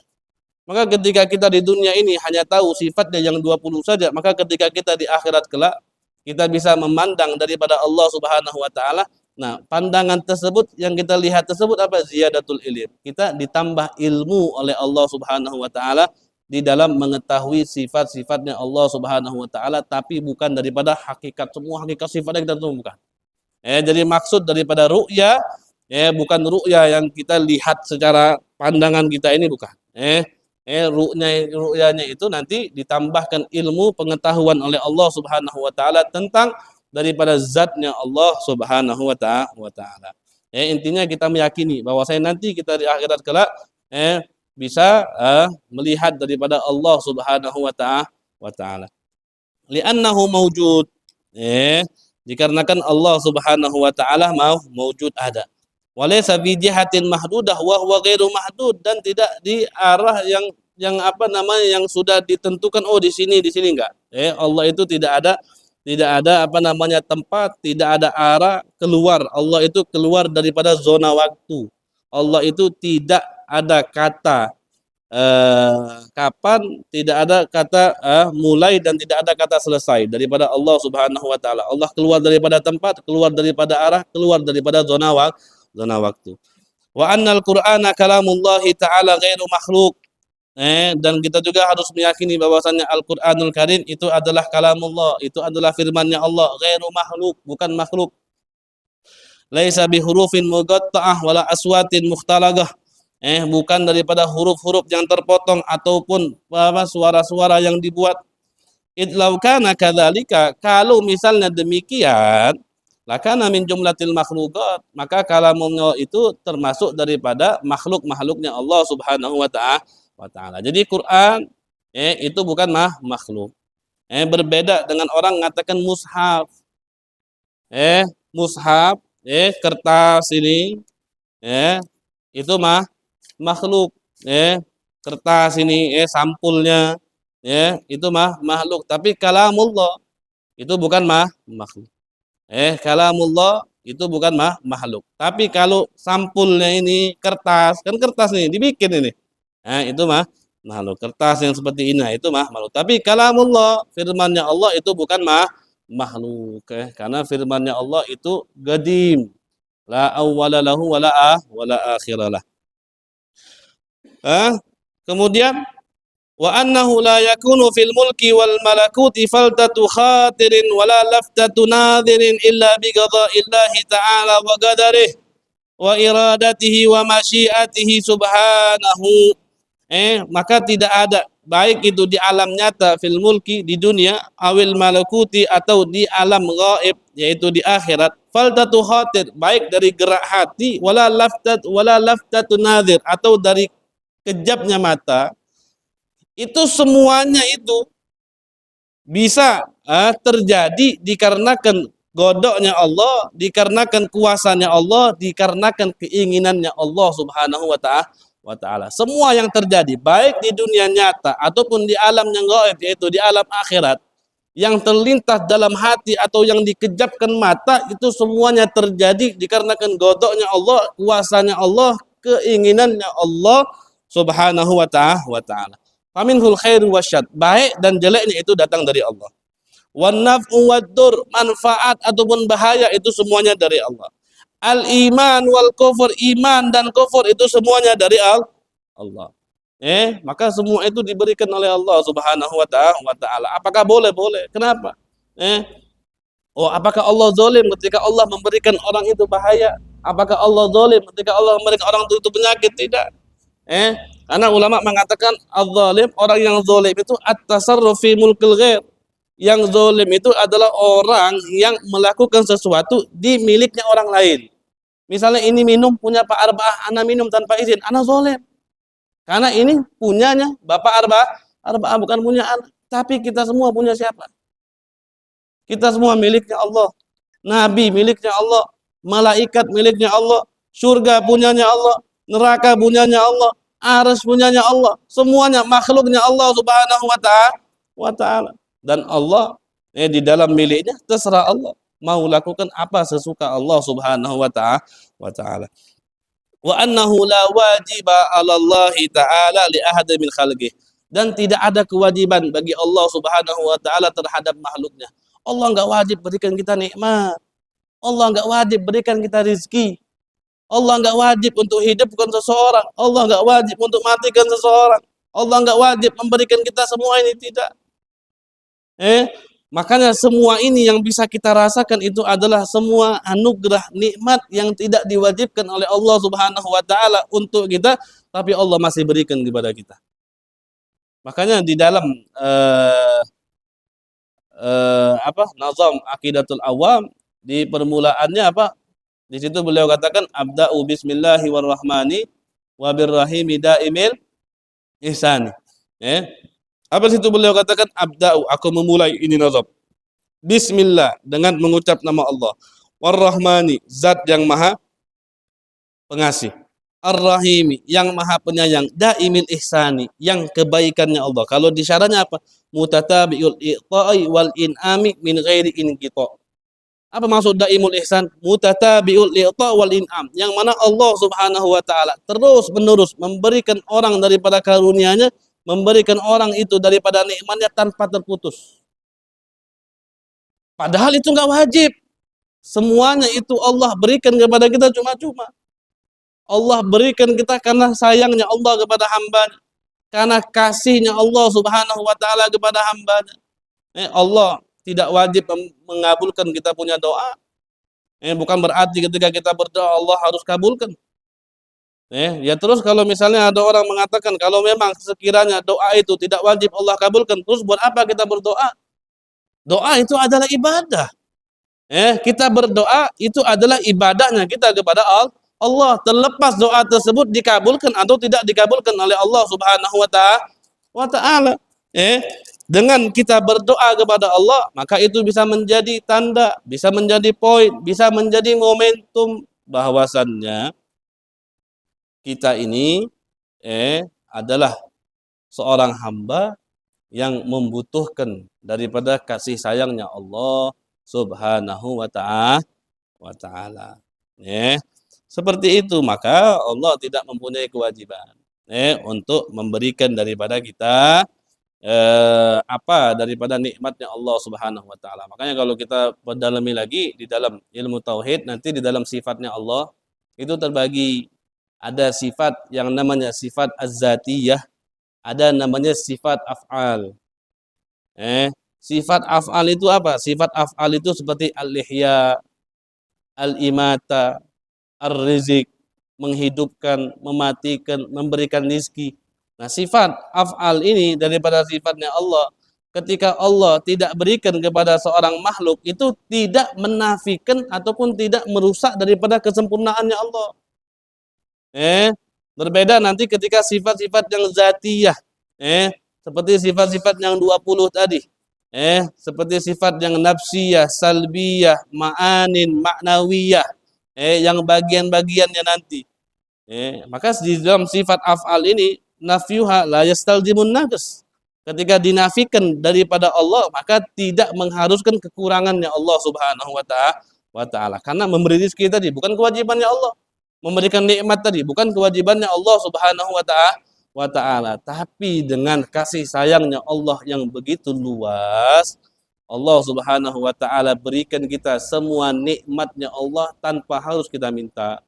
Maka ketika kita di dunia ini hanya tahu sifatnya yang 20 saja, maka ketika kita di akhirat kelak, kita bisa memandang daripada Allah Subhanahu wa taala, Nah, pandangan tersebut yang kita lihat tersebut apa? Ziyadatul ilm. Kita ditambah ilmu oleh Allah Subhanahu wa taala di dalam mengetahui sifat-sifatnya Allah Subhanahu wa taala, tapi bukan daripada hakikat, semua hakikat sifatnya kita tahu, bukan. Jadi maksud daripada ru'ya bukan ru'ya yang kita lihat secara pandangan kita ini, bukan. Ru'yanya itu nanti ditambahkan ilmu pengetahuan oleh Allah Subhanahu wa taala tentang daripada zatnya Allah Subhanahu wa taala. Intinya kita meyakini bahwa nanti kita di akhirat kelak bisa melihat daripada Allah Subhanahu wa taala. Li'annahu mawjud. Dikarenakan Allah Subhanahu wa taala mawjud, ada. Walaysa fi jihatin mahdudah wa huwa ghairu mahdud, dan tidak di arah yang apa namanya yang sudah ditentukan, oh di sini enggak. Allah itu tidak ada apa namanya tempat, tidak ada arah keluar. Allah itu keluar daripada zona waktu. Allah itu tidak ada kata kapan, tidak ada kata mulai, dan tidak ada kata selesai daripada Allah Subhanahu wa taala. Allah keluar daripada tempat, keluar daripada arah, keluar daripada zona waktu. Wa annal Qur'ana kalamullahi ta'ala ghairu makhluk. Dan kita juga harus meyakini bahwasannya Al-Qur'anul Karim itu adalah kalamullah, itu adalah firman-Nya Allah, ghairu makhluk, bukan makhluk. Laisa bihurufin muqatta'ah wala aswatin mukhtalaqah. Bukan daripada huruf-huruf yang terpotong ataupun suara-suara yang dibuat. Idlau kana kadzalika, kalau misalnya demikian, lakana min jumlatil makhluqat, maka kalamullah itu termasuk daripada makhluk-makhluknya Allah Subhanahu wa taala. Jadi Quran itu bukan makhluk. Berbeda dengan orang mengatakan mushaf. Mushaf, kertas ini itu makhluk. Kertas ini sampulnya itu makhluk, tapi kalamullah itu bukan makhluk. Kalamullah itu bukan makhluk. Tapi kalau sampulnya ini kertas, kan kertas nih dibikin ini. Itu makhluk. Kertas yang seperti ini itu makhluk. Tapi kalamullah, firman-Nya Allah itu bukan makhluk. Karena firman-Nya Allah itu qadim. La awwala lahu wala akhiralah. Kemudian wa annahu la yakunu fil mulki wal malakuti faltatu khatirin wala laftatu nadhirin illa bi qada'illahi ta'ala wa qadarihi wa iradatihi wa masyiatihi subhanahu. Maka tidak ada, baik itu di alam nyata fil mulki di dunia, awil malakuti atau di alam gaib yaitu di akhirat, faltatu khatir, baik dari gerak hati, wala laftatu nadhir, atau dari kejapnya mata, itu semuanya itu bisa terjadi dikarenakan godoknya Allah, dikarenakan kuasanya Allah, dikarenakan keinginannya Allah Subhanahu wa taala. Semua yang terjadi baik di dunia nyata ataupun di alam yang gaib yaitu di alam akhirat, yang terlintas dalam hati atau yang dikejapkan mata, itu semuanya terjadi dikarenakan godoknya Allah, kuasanya Allah, keinginannya Allah Subhanahu wa taala. Faminhul khairu wasyad, baik dan jeleknya itu datang dari Allah. Wan naf'u wad-dur, manfaat ataupun bahaya itu semuanya dari Allah. Al iman wal kufur, iman dan kufur itu semuanya dari Allah. Maka semua itu diberikan oleh Allah Subhanahu wa taala. Apakah boleh? Boleh. Kenapa? Apakah Allah zalim ketika Allah memberikan orang itu bahaya? Apakah Allah zalim ketika Allah memberikan orang itu penyakit? Tidak. Karena ulama mengatakan az-zalim, orang yang zalim itu at-tasarruf fi mulkil ghair. Yang zalim itu adalah orang yang melakukan sesuatu di miliknya orang lain. Misalnya ini minum punya Pak Arba'ah, ana minum tanpa izin, ana zalim. Karena ini punyanya Bapak Arba'ah, bukan punya anak. Tapi kita semua punya siapa? Kita semua miliknya Allah. Nabi miliknya Allah, malaikat miliknya Allah, surga punyanya Allah, neraka punyanya Allah, arsy punyanya Allah, semuanya makhluknya Allah Subhanahu wa taala. Dan Allah di dalam miliknya terserah Allah mau lakukan apa sesuka Allah Subhanahu wa taala. Wa annahu la wajiba 'ala Allah ta'ala li ahadin min khalqihi, dan tidak ada kewajiban bagi Allah Subhanahu wa taala terhadap makhluknya. Allah enggak wajib berikan kita nikmat. Allah nggak wajib berikan kita rizki. Allah nggak wajib untuk hidupkan seseorang. Allah nggak wajib untuk matikan seseorang. Allah nggak wajib memberikan kita semua ini, tidak. Makanya semua ini yang bisa kita rasakan itu adalah semua anugerah nikmat yang tidak diwajibkan oleh Allah Subhanahu wa taala untuk kita, tapi Allah masih berikan kepada kita. Makanya di dalam nazam Aqidatul Awam di permulaannya apa? Di situ beliau katakan abda'u bismillahi warrahmani wabirrahimi daimil ihsani. Apa situ beliau katakan abda'u, aku memulai ini nazam. Bismillah, dengan mengucap nama Allah. Warrahmani, zat yang maha pengasih. Ar-Rahimi, yang maha penyayang. Daimil ihsani, yang kebaikannya Allah. Kalau di syaratnya apa? Mutatabi'ul i'ta'i wal in'ami min ghairi inqita'. Apa maksud daimul ihsan? Mutatabi'ul i'ta' wal in'am. Yang mana Allah Subhanahu wa taala terus menerus memberikan orang daripada karunia-Nya, memberikan orang itu daripada nikmatnya tanpa terputus. Padahal itu enggak wajib. Semuanya itu Allah berikan kepada kita cuma-cuma. Allah berikan kita karena sayangnya Allah kepada hamba-Nya, karena kasihnya Allah Subhanahu wa taala kepada hamba-Nya. Allah tidak wajib mengabulkan kita punya doa. Bukan berarti ketika kita berdoa Allah harus kabulkan. Ya terus kalau misalnya ada orang mengatakan kalau memang sekiranya doa itu tidak wajib Allah kabulkan, terus buat apa kita berdoa? Doa itu adalah ibadah. Kita berdoa itu adalah ibadahnya kita kepada Allah, terlepas doa tersebut dikabulkan atau tidak dikabulkan oleh Allah Subhanahu wa taala. Dengan kita berdoa kepada Allah, maka itu bisa menjadi tanda, bisa menjadi poin, bisa menjadi momentum bahwasannya kita ini adalah seorang hamba yang membutuhkan daripada kasih sayangnya Allah Subhanahu wa taala. Seperti itu, maka Allah tidak mempunyai kewajiban untuk memberikan daripada kita daripada nikmatnya Allah Subhanahu wa taala. Makanya kalau kita perdalami lagi di dalam ilmu tauhid, nanti di dalam sifatnya Allah itu terbagi, ada sifat yang namanya sifat az-zatiyah, ada namanya sifat af'al. Sifat af'al itu apa? Sifat af'al itu seperti al-ihya, al-imata, ar-rizq, menghidupkan, mematikan, memberikan rizki. Nah, sifat af'al ini daripada sifatnya Allah, ketika Allah tidak berikan kepada seorang makhluk, itu tidak menafikan ataupun tidak merusak daripada kesempurnaannya Allah. Berbeda nanti ketika sifat-sifat yang zatiyah, seperti sifat-sifat yang 20 tadi, seperti sifat yang nafsiyah, salbiyah, ma'anin, ma'nawiyah, yang bagian-bagiannya nanti. Maka di dalam sifat af'al ini nafyuha la yastalzimun naqs. Ketika dinafikan daripada Allah, maka tidak mengharuskan kekurangannya Allah Subhanahu wa taala. Karena memberi rezeki tadi bukan kewajibannya Allah. Memberikan nikmat tadi bukan kewajibannya Allah Subhanahu wa taala, tapi dengan kasih sayangnya Allah yang begitu luas, Allah Subhanahu wa taala berikan kita semua nikmatnya Allah tanpa harus kita minta.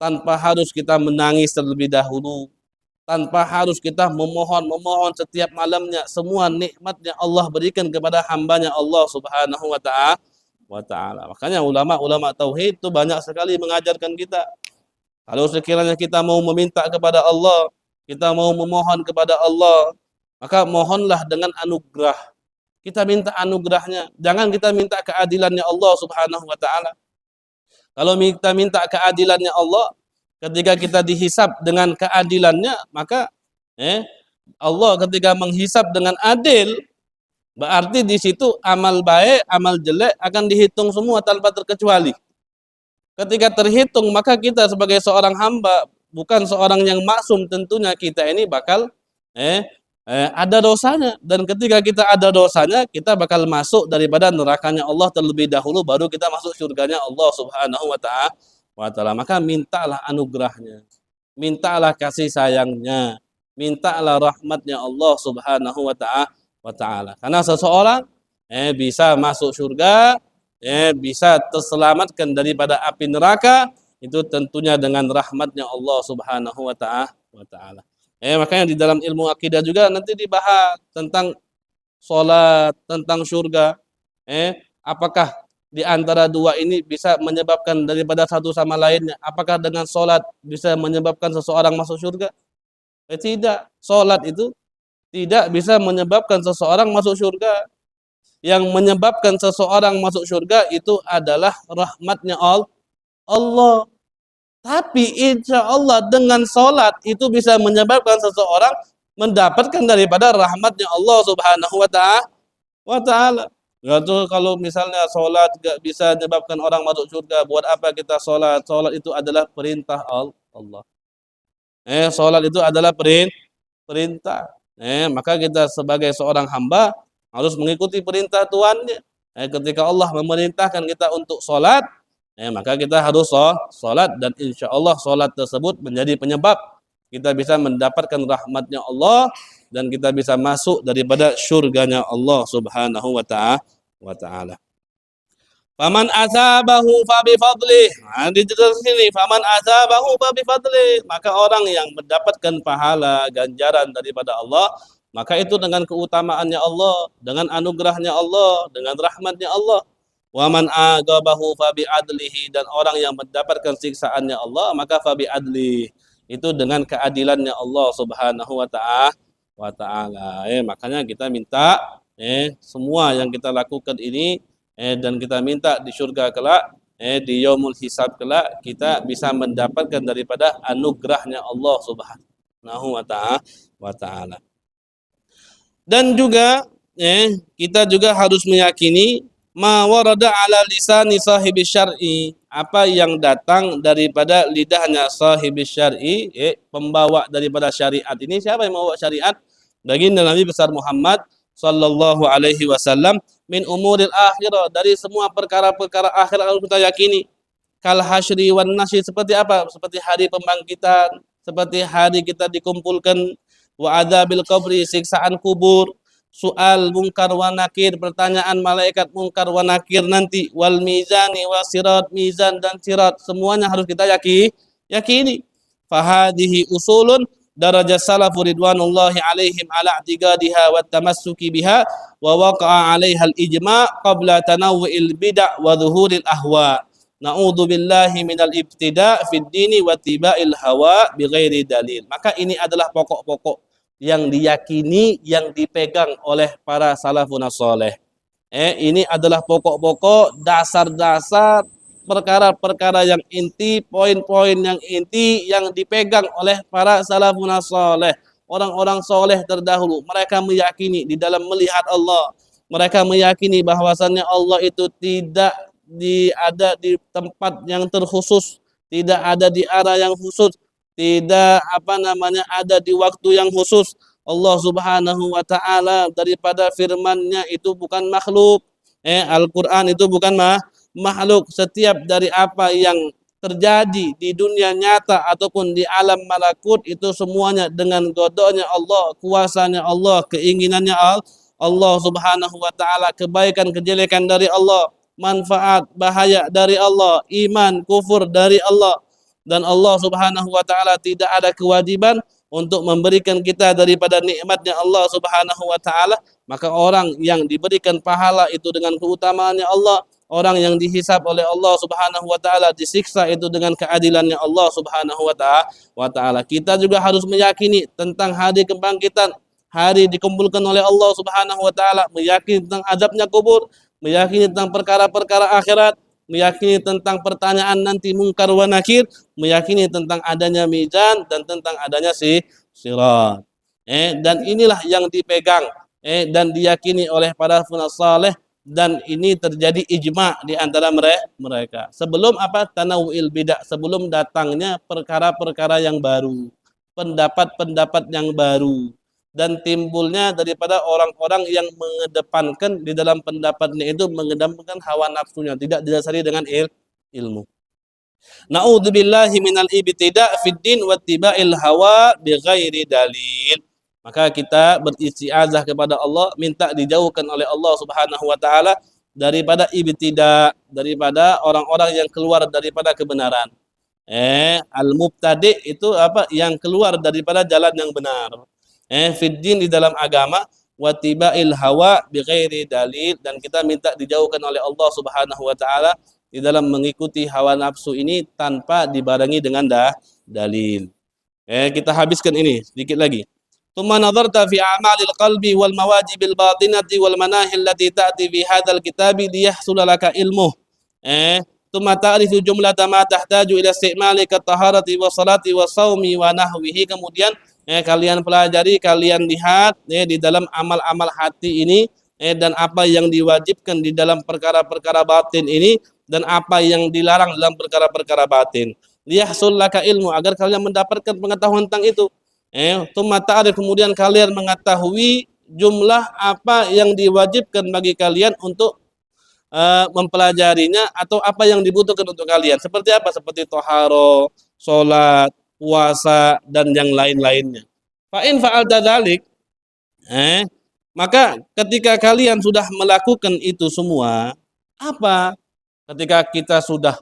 Tanpa harus kita menangis terlebih dahulu, tanpa harus kita memohon setiap malamnya, semua nikmatnya Allah berikan kepada hambanya Allah Subhanahu wa taala. Makanya ulama-ulama tauhid itu banyak sekali mengajarkan kita, kalau sekiranya kita mau meminta kepada Allah, kita mau memohon kepada Allah, maka mohonlah dengan anugerah. Kita minta anugerahnya, jangan kita minta keadilannya Allah Subhanahu wa taala. Kalau kita minta keadilannya Allah, ketika kita dihisab dengan keadilannya, maka Allah ketika menghisab dengan adil, berarti di situ amal baik, amal jelek akan dihitung semua tanpa terkecuali. Ketika terhitung, maka kita sebagai seorang hamba, bukan seorang yang maksum, tentunya kita ini bakal ada dosanya, dan ketika kita ada dosanya, kita bakal masuk daripada nerakanya Allah terlebih dahulu, baru kita masuk surganya Allah Subhanahu wa taala. Maka mintalah anugerahnya, mintalah kasih sayangnya, mintalah rahmatnya Allah Subhanahu wa taala. Karena seseorang bisa masuk surga bisa terselamatkan daripada api neraka, itu tentunya dengan rahmatnya Allah Subhanahu wa taala. Makanya di dalam ilmu akidah juga nanti dibahas tentang salat, tentang surga. Apakah di antara dua ini bisa menyebabkan daripada satu sama lainnya? Apakah dengan salat bisa menyebabkan seseorang masuk surga? Tidak. Salat itu tidak bisa menyebabkan seseorang masuk surga. Yang menyebabkan seseorang masuk surga itu adalah rahmatnya Allah. Tapi insya Allah dengan sholat itu bisa menyebabkan seseorang mendapatkan daripada rahmatnya Allah Subhanahu wa taala. Yaitu kalau misalnya sholat gak bisa menyebabkan orang masuk surga, buat apa kita sholat? Sholat itu adalah perintah Allah. Sholat itu adalah perintah. Maka kita sebagai seorang hamba harus mengikuti perintah Tuhannya. Ketika Allah memerintahkan kita untuk sholat, maka kita harus sholat, dan insya Allah sholat tersebut menjadi penyebab kita bisa mendapatkan rahmatnya Allah dan kita bisa masuk daripada surganya Allah Subhanahu wa taala. Faman asabahu fa bi fadlih. Di sini faman asabahu fa bi fadlih, maka orang yang mendapatkan pahala ganjaran daripada Allah, maka itu dengan keutamaannya Allah, dengan anugerahnya Allah, dengan rahmatnya Allah. Wa man agabahu fa bi adlihi, dan orang yang mendapatkan siksaannya Allah, maka fa bi adli, itu dengan keadilannya Allah Subhanahu wa taala. Makanya kita minta semua yang kita lakukan ini dan kita minta di surga kelak, di yaumul hisab kelak, kita bisa mendapatkan daripada anugerahnya Allah Subhanahu wa taala. Dan juga kita juga harus meyakini ma warada ala lisani sahibi syar'i, apa yang datang daripada lidahnya sahibi syar'i, pembawa daripada syariat. Ini siapa yang membawa syariat? Baginda Nabi besar Muhammad sallallahu alaihi wasallam, min umuril akhirah, dari semua perkara-perkara akhirat harus kita yakini. Kal hasyri wan nasyi, seperti apa? Seperti hari pembangkitan, seperti hari kita dikumpulkan, wa adzabil qabri, siksaan kubur, soal mungkar wa nakir, pertanyaan malaikat mungkar wa nakir nanti, wal mizani wa sirat, mizan dan sirat, semuanya harus kita yakini. Fahadihi usulun darajat salafu ridwanullahi alaihim ala i'tiqadiha wa tamassuki biha wa waqa'a 'alaiha al-ijma' qabla tanawwu'il bid'ah wa dhuhuril ahwa. Na'udzu billahi minal ibtida' fid dini wa tiba'il hawa bighairi dalil. Maka ini adalah pokok-pokok yang diyakini, yang dipegang oleh para salafun saleh. Ini adalah pokok-pokok, dasar-dasar, perkara-perkara yang inti, poin-poin yang inti yang dipegang oleh para salafun saleh, orang-orang soleh terdahulu. Mereka meyakini di dalam melihat Allah, mereka meyakini bahwasannya Allah itu tidak ada di tempat yang terkhusus, tidak ada di arah yang khusus, tidak ada di waktu yang khusus. Allah Subhanahu wa taala daripada firman-Nya itu bukan makhluk. Al-Qur'an itu bukan makhluk. Setiap dari apa yang terjadi di dunia nyata ataupun di alam malakut itu semuanya dengan godoknya Allah, kuasanya Allah, keinginannya Allah Subhanahu wa taala, kebaikan kejelekan dari Allah, manfaat bahaya dari Allah, iman kufur dari Allah. Dan Allah Subhanahu wa taala tidak ada kewajiban untuk memberikan kita daripada nikmatnya Allah Subhanahu wa taala. Maka orang yang diberikan pahala itu dengan keutamaannya Allah, orang yang dihisab oleh Allah Subhanahu wa taala disiksa itu dengan keadilannya Allah Subhanahu wa taala. Kita juga harus meyakini tentang hari kebangkitan, hari dikumpulkan oleh Allah Subhanahu wa taala, meyakini tentang azabnya kubur, meyakini tentang perkara-perkara akhirat, meyakini tentang pertanyaan nanti mungkar wa nakir, meyakini tentang adanya mizan dan tentang adanya sirat. Dan inilah yang dipegang dan diyakini oleh para salafun saleh, dan ini terjadi ijma di antara mereka. Sebelum tanawu'il bid'ah, sebelum datangnya perkara-perkara yang baru, pendapat-pendapat yang baru, dan timbulnya daripada orang-orang yang mengedepankan di dalam pendapatnya itu mengedepankan hawa nafsunya, tidak didasari dengan ilmu. Na'udzubillahi minal ibtida' fid din wa tiba'il hawa bighairi dalil. Maka kita beristiazah kepada Allah, minta dijauhkan oleh Allah Subhanahu wa taala daripada ibtida, daripada orang-orang yang keluar daripada kebenaran. Al-mubtadi itu apa? Yang keluar daripada jalan yang benar. Fiddin di dalam agama, watiba'il hawa bighairi dalil, dan kita minta dijauhkan oleh Allah Subhanahu wa taala di dalam mengikuti hawa nafsu ini tanpa dibarengi dengan dalil. Kita habiskan ini sedikit lagi. Tsumma nadarta fi a'malil qalbi wal mawajibil batinati wal manahil lati ta'ti fi hadzal kitabi liyahsula laka ilmuh. Tsumma ta'rifu jumlata ma tahtaju ila istimali ka taharati wa salati wa shaumi wa nahwihi. Kemudian kalian pelajari, kalian lihat di dalam amal-amal hati ini, dan apa yang diwajibkan di dalam perkara-perkara batin ini, dan apa yang dilarang dalam perkara-perkara batin. Liyahsul laka ilmu, agar kalian mendapatkan pengetahuan tentang itu. Tsumma ta'rif, kemudian kalian mengetahui jumlah apa yang diwajibkan bagi kalian untuk mempelajarinya, atau apa yang dibutuhkan untuk kalian. Seperti apa? Seperti toharo, sholat, puasa, dan yang lain-lainnya. Fa'in fa'alta dzalik, maka ketika kalian sudah melakukan itu semua, apa? Ketika kita sudah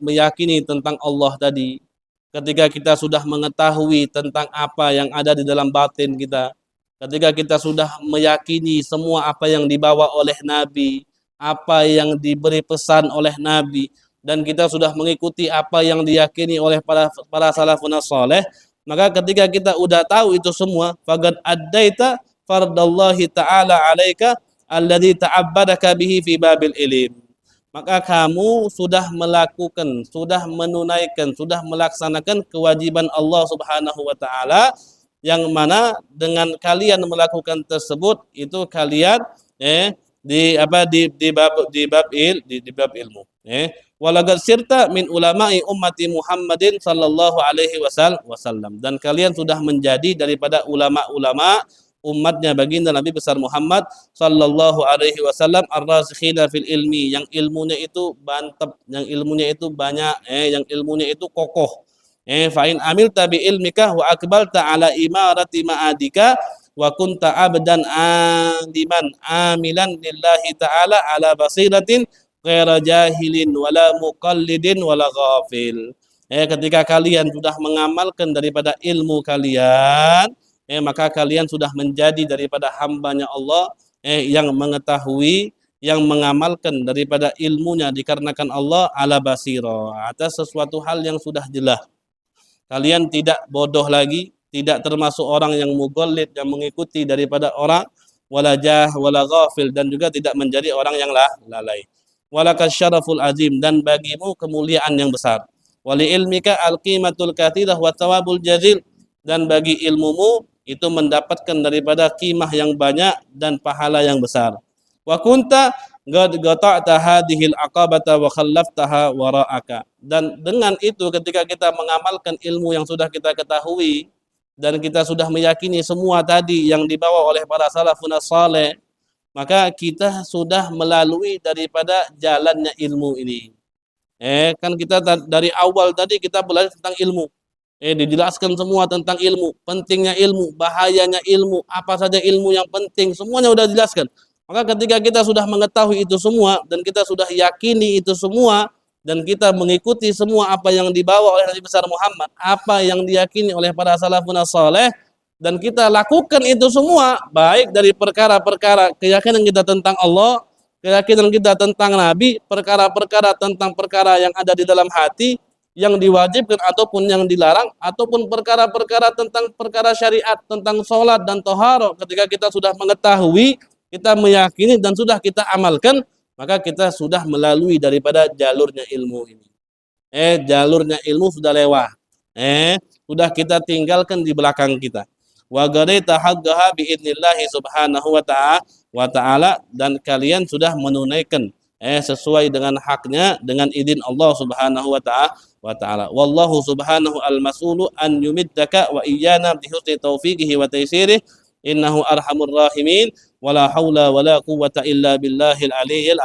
meyakini tentang Allah tadi, ketika kita sudah mengetahui tentang apa yang ada di dalam batin kita, ketika kita sudah meyakini semua apa yang dibawa oleh Nabi, apa yang diberi pesan oleh Nabi, dan kita sudah mengikuti apa yang diyakini oleh para salafun saleh, maka ketika kita udah tahu itu semua, faqad addaita fardallahi ta'ala 'alaika alladzi ta'abbadaka bihi fi babil ilm. Maka kamu sudah melakukan, sudah menunaikan, sudah melaksanakan kewajiban Allah Subhanahu wa taala, yang mana dengan kalian melakukan tersebut itu kalian di bab ilmu. Walaqad sirta min ulama'i ummati Muhammadin sallallahu alaihi wasallam, dan kalian sudah menjadi daripada ulama-ulama umatnya baginda Nabi besar Muhammad sallallahu alaihi wasallam, ar-rasikhina fil ilmi, yang ilmunya itu mantap, yang ilmunya itu banyak, yang ilmunya itu kokoh. Fa in amilta bi ilmika wa aqbalta ala imarati ma'adika wa kunta abdan aliman amilan lillahi ta'ala ala basiratin ghaira jahilin wala muqallidin wala ghafil. Ketika kalian sudah mengamalkan daripada ilmu kalian, maka kalian sudah menjadi daripada hambanya Allah yang mengetahui, yang mengamalkan daripada ilmunya dikarenakan Allah ala basira, atas sesuatu hal yang sudah jelas. Kalian tidak bodoh lagi, tidak termasuk orang yang mugallid, yang mengikuti daripada orang, wala wala ghafil, dan juga tidak menjadi orang yang lalai. Walakas syaraful azim, dan bagimu kemuliaan yang besar. Wali ilmika al-qimatul kathirah wa thawabul jazil, dan bagi ilmumu itu mendapatkan daripada qimah yang banyak dan pahala yang besar. Wa kunta qad gata'ta hadhil aqabata wa khallaftaha wara'aka. Dan dengan itu ketika kita mengamalkan ilmu yang sudah kita ketahui dan kita sudah meyakini semua tadi yang dibawa oleh para salafun saleh, maka kita sudah melalui daripada jalannya ilmu ini. Kan kita dari awal tadi kita belajar tentang ilmu. Dijelaskan semua tentang ilmu, pentingnya ilmu, bahayanya ilmu, apa saja ilmu yang penting, semuanya sudah dijelaskan. Maka ketika kita sudah mengetahui itu semua, dan kita sudah yakini itu semua, dan kita mengikuti semua apa yang dibawa oleh Nabi besar Muhammad, apa yang diyakini oleh para salafun saleh, dan kita lakukan itu semua, baik dari perkara-perkara keyakinan kita tentang Allah, keyakinan kita tentang Nabi, perkara-perkara tentang perkara yang ada di dalam hati, yang diwajibkan ataupun yang dilarang, ataupun perkara-perkara tentang perkara syariat, tentang sholat dan toharo, ketika kita sudah mengetahui, kita meyakini dan sudah kita amalkan, maka kita sudah melalui daripada jalurnya ilmu ini. Jalurnya ilmu sudah lewat. Sudah kita tinggalkan di belakang kita. Wa gadaita haqqaha biidnillahi subhanahu wa ta'ala, dan kalian sudah menunaikan sesuai dengan haknya dengan izin Allah subhanahu wa ta'ala. Wallahu subhanahu al-mas'ulu an yumiddaka wa iyyana bi husni taufiqihi wa taysirih, innahu arhamur rahimin, wala haula wala quwwata illa billahil aliyyil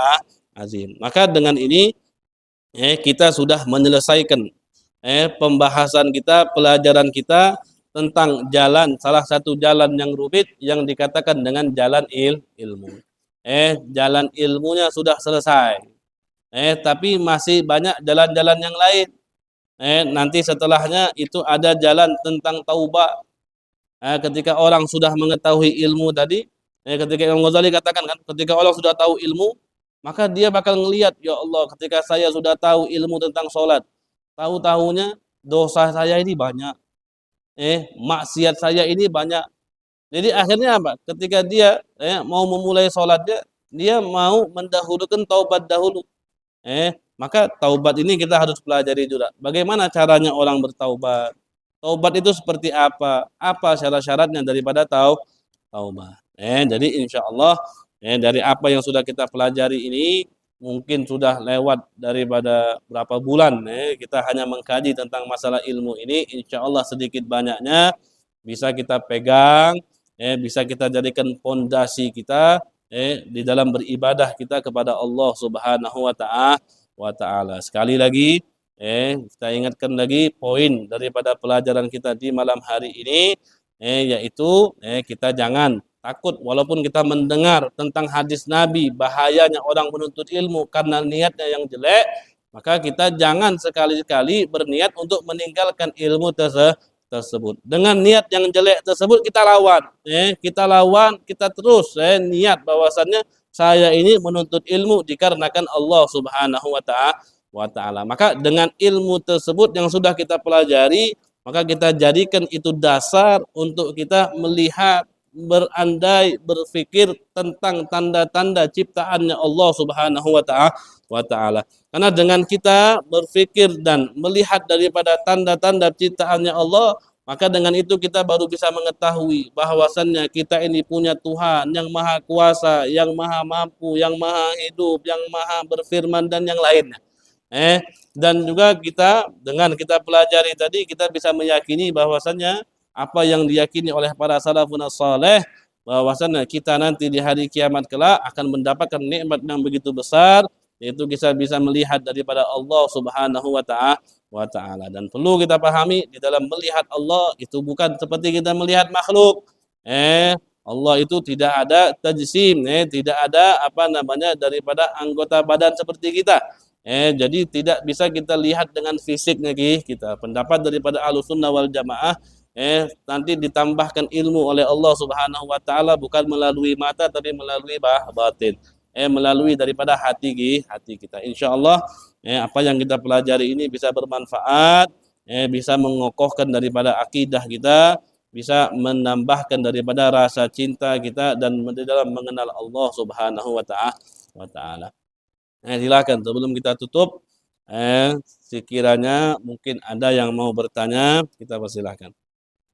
azim. Maka dengan ini kita sudah menyelesaikan pembahasan kita, pelajaran kita tentang jalan, salah satu jalan yang rumit yang dikatakan dengan jalan ilmu. jalan ilmunya sudah selesai. Tapi masih banyak jalan-jalan yang lain. Nanti setelahnya itu ada jalan tentang taubat. Ketika orang sudah mengetahui ilmu tadi, ketika Imam Ghazali katakan kan, ketika orang sudah tahu ilmu, maka dia bakal ngelihat, ya Allah, ketika saya sudah tahu ilmu tentang sholat, tahu-tahunya dosa saya ini banyak, maksiat saya ini banyak. Jadi akhirnya apa? Ketika dia mau memulai sholatnya, dia mau mendahulukan taubat dahulu. Maka taubat ini kita harus pelajari juga. Bagaimana caranya orang bertaubat? Taubat itu seperti apa? Apa syarat-syaratnya daripada taubat? Jadi insya Allah dari apa yang sudah kita pelajari ini mungkin sudah lewat daripada berapa bulan. Kita hanya mengkaji tentang masalah ilmu ini. Insya Allah sedikit banyaknya bisa kita pegang, bisa kita jadikan pondasi kita di dalam beribadah kita kepada Allah Subhanahu wa taala. Sekali lagi kita ingatkan lagi poin daripada pelajaran kita di malam hari ini yaitu kita jangan takut walaupun kita mendengar tentang hadis Nabi bahayanya orang menuntut ilmu karena niatnya yang jelek, maka kita jangan sekali-kali berniat untuk meninggalkan ilmu tersebut. Dengan niat yang jelek tersebut kita lawan, kita terus niat bahwasannya saya ini menuntut ilmu dikarenakan Allah Subhanahu wa taala. Maka dengan ilmu tersebut yang sudah kita pelajari, maka kita jadikan itu dasar untuk kita melihat, berandai, berpikir tentang tanda-tanda ciptaannya Allah Subhanahu wa taala. Karena dengan kita berpikir dan melihat daripada tanda-tanda ciptaannya Allah, maka dengan itu kita baru bisa mengetahui bahwasannya kita ini punya Tuhan yang maha kuasa, yang maha mampu, yang maha hidup, yang maha berfirman dan yang lainnya. Dan juga kita dengan kita pelajari tadi kita bisa meyakini bahwasannya apa yang diyakini oleh para salafun saleh bahwasannya kita nanti di hari kiamat kelak akan mendapatkan nikmat yang begitu besar, yaitu kita bisa melihat daripada Allah Subhanahu wa taala. Dan perlu kita pahami di dalam melihat Allah itu bukan seperti kita melihat makhluk. Allah itu tidak ada tajsim, tidak ada apa namanya daripada anggota badan seperti kita. Jadi tidak bisa kita lihat dengan fisiknya kita. Pendapat daripada Ahlussunnah wal Jamaah nanti ditambahkan ilmu oleh Allah Subhanahu wa taala bukan melalui mata tapi melalui batin. Melalui daripada hati kita. Insyaallah apa yang kita pelajari ini bisa bermanfaat, bisa mengokohkan daripada akidah kita, bisa menambahkan daripada rasa cinta kita dan di dalam mengenal Allah Subhanahu wa taala. Silakan sebelum kita tutup, sekiranya mungkin ada yang mau bertanya, kita persilahkan.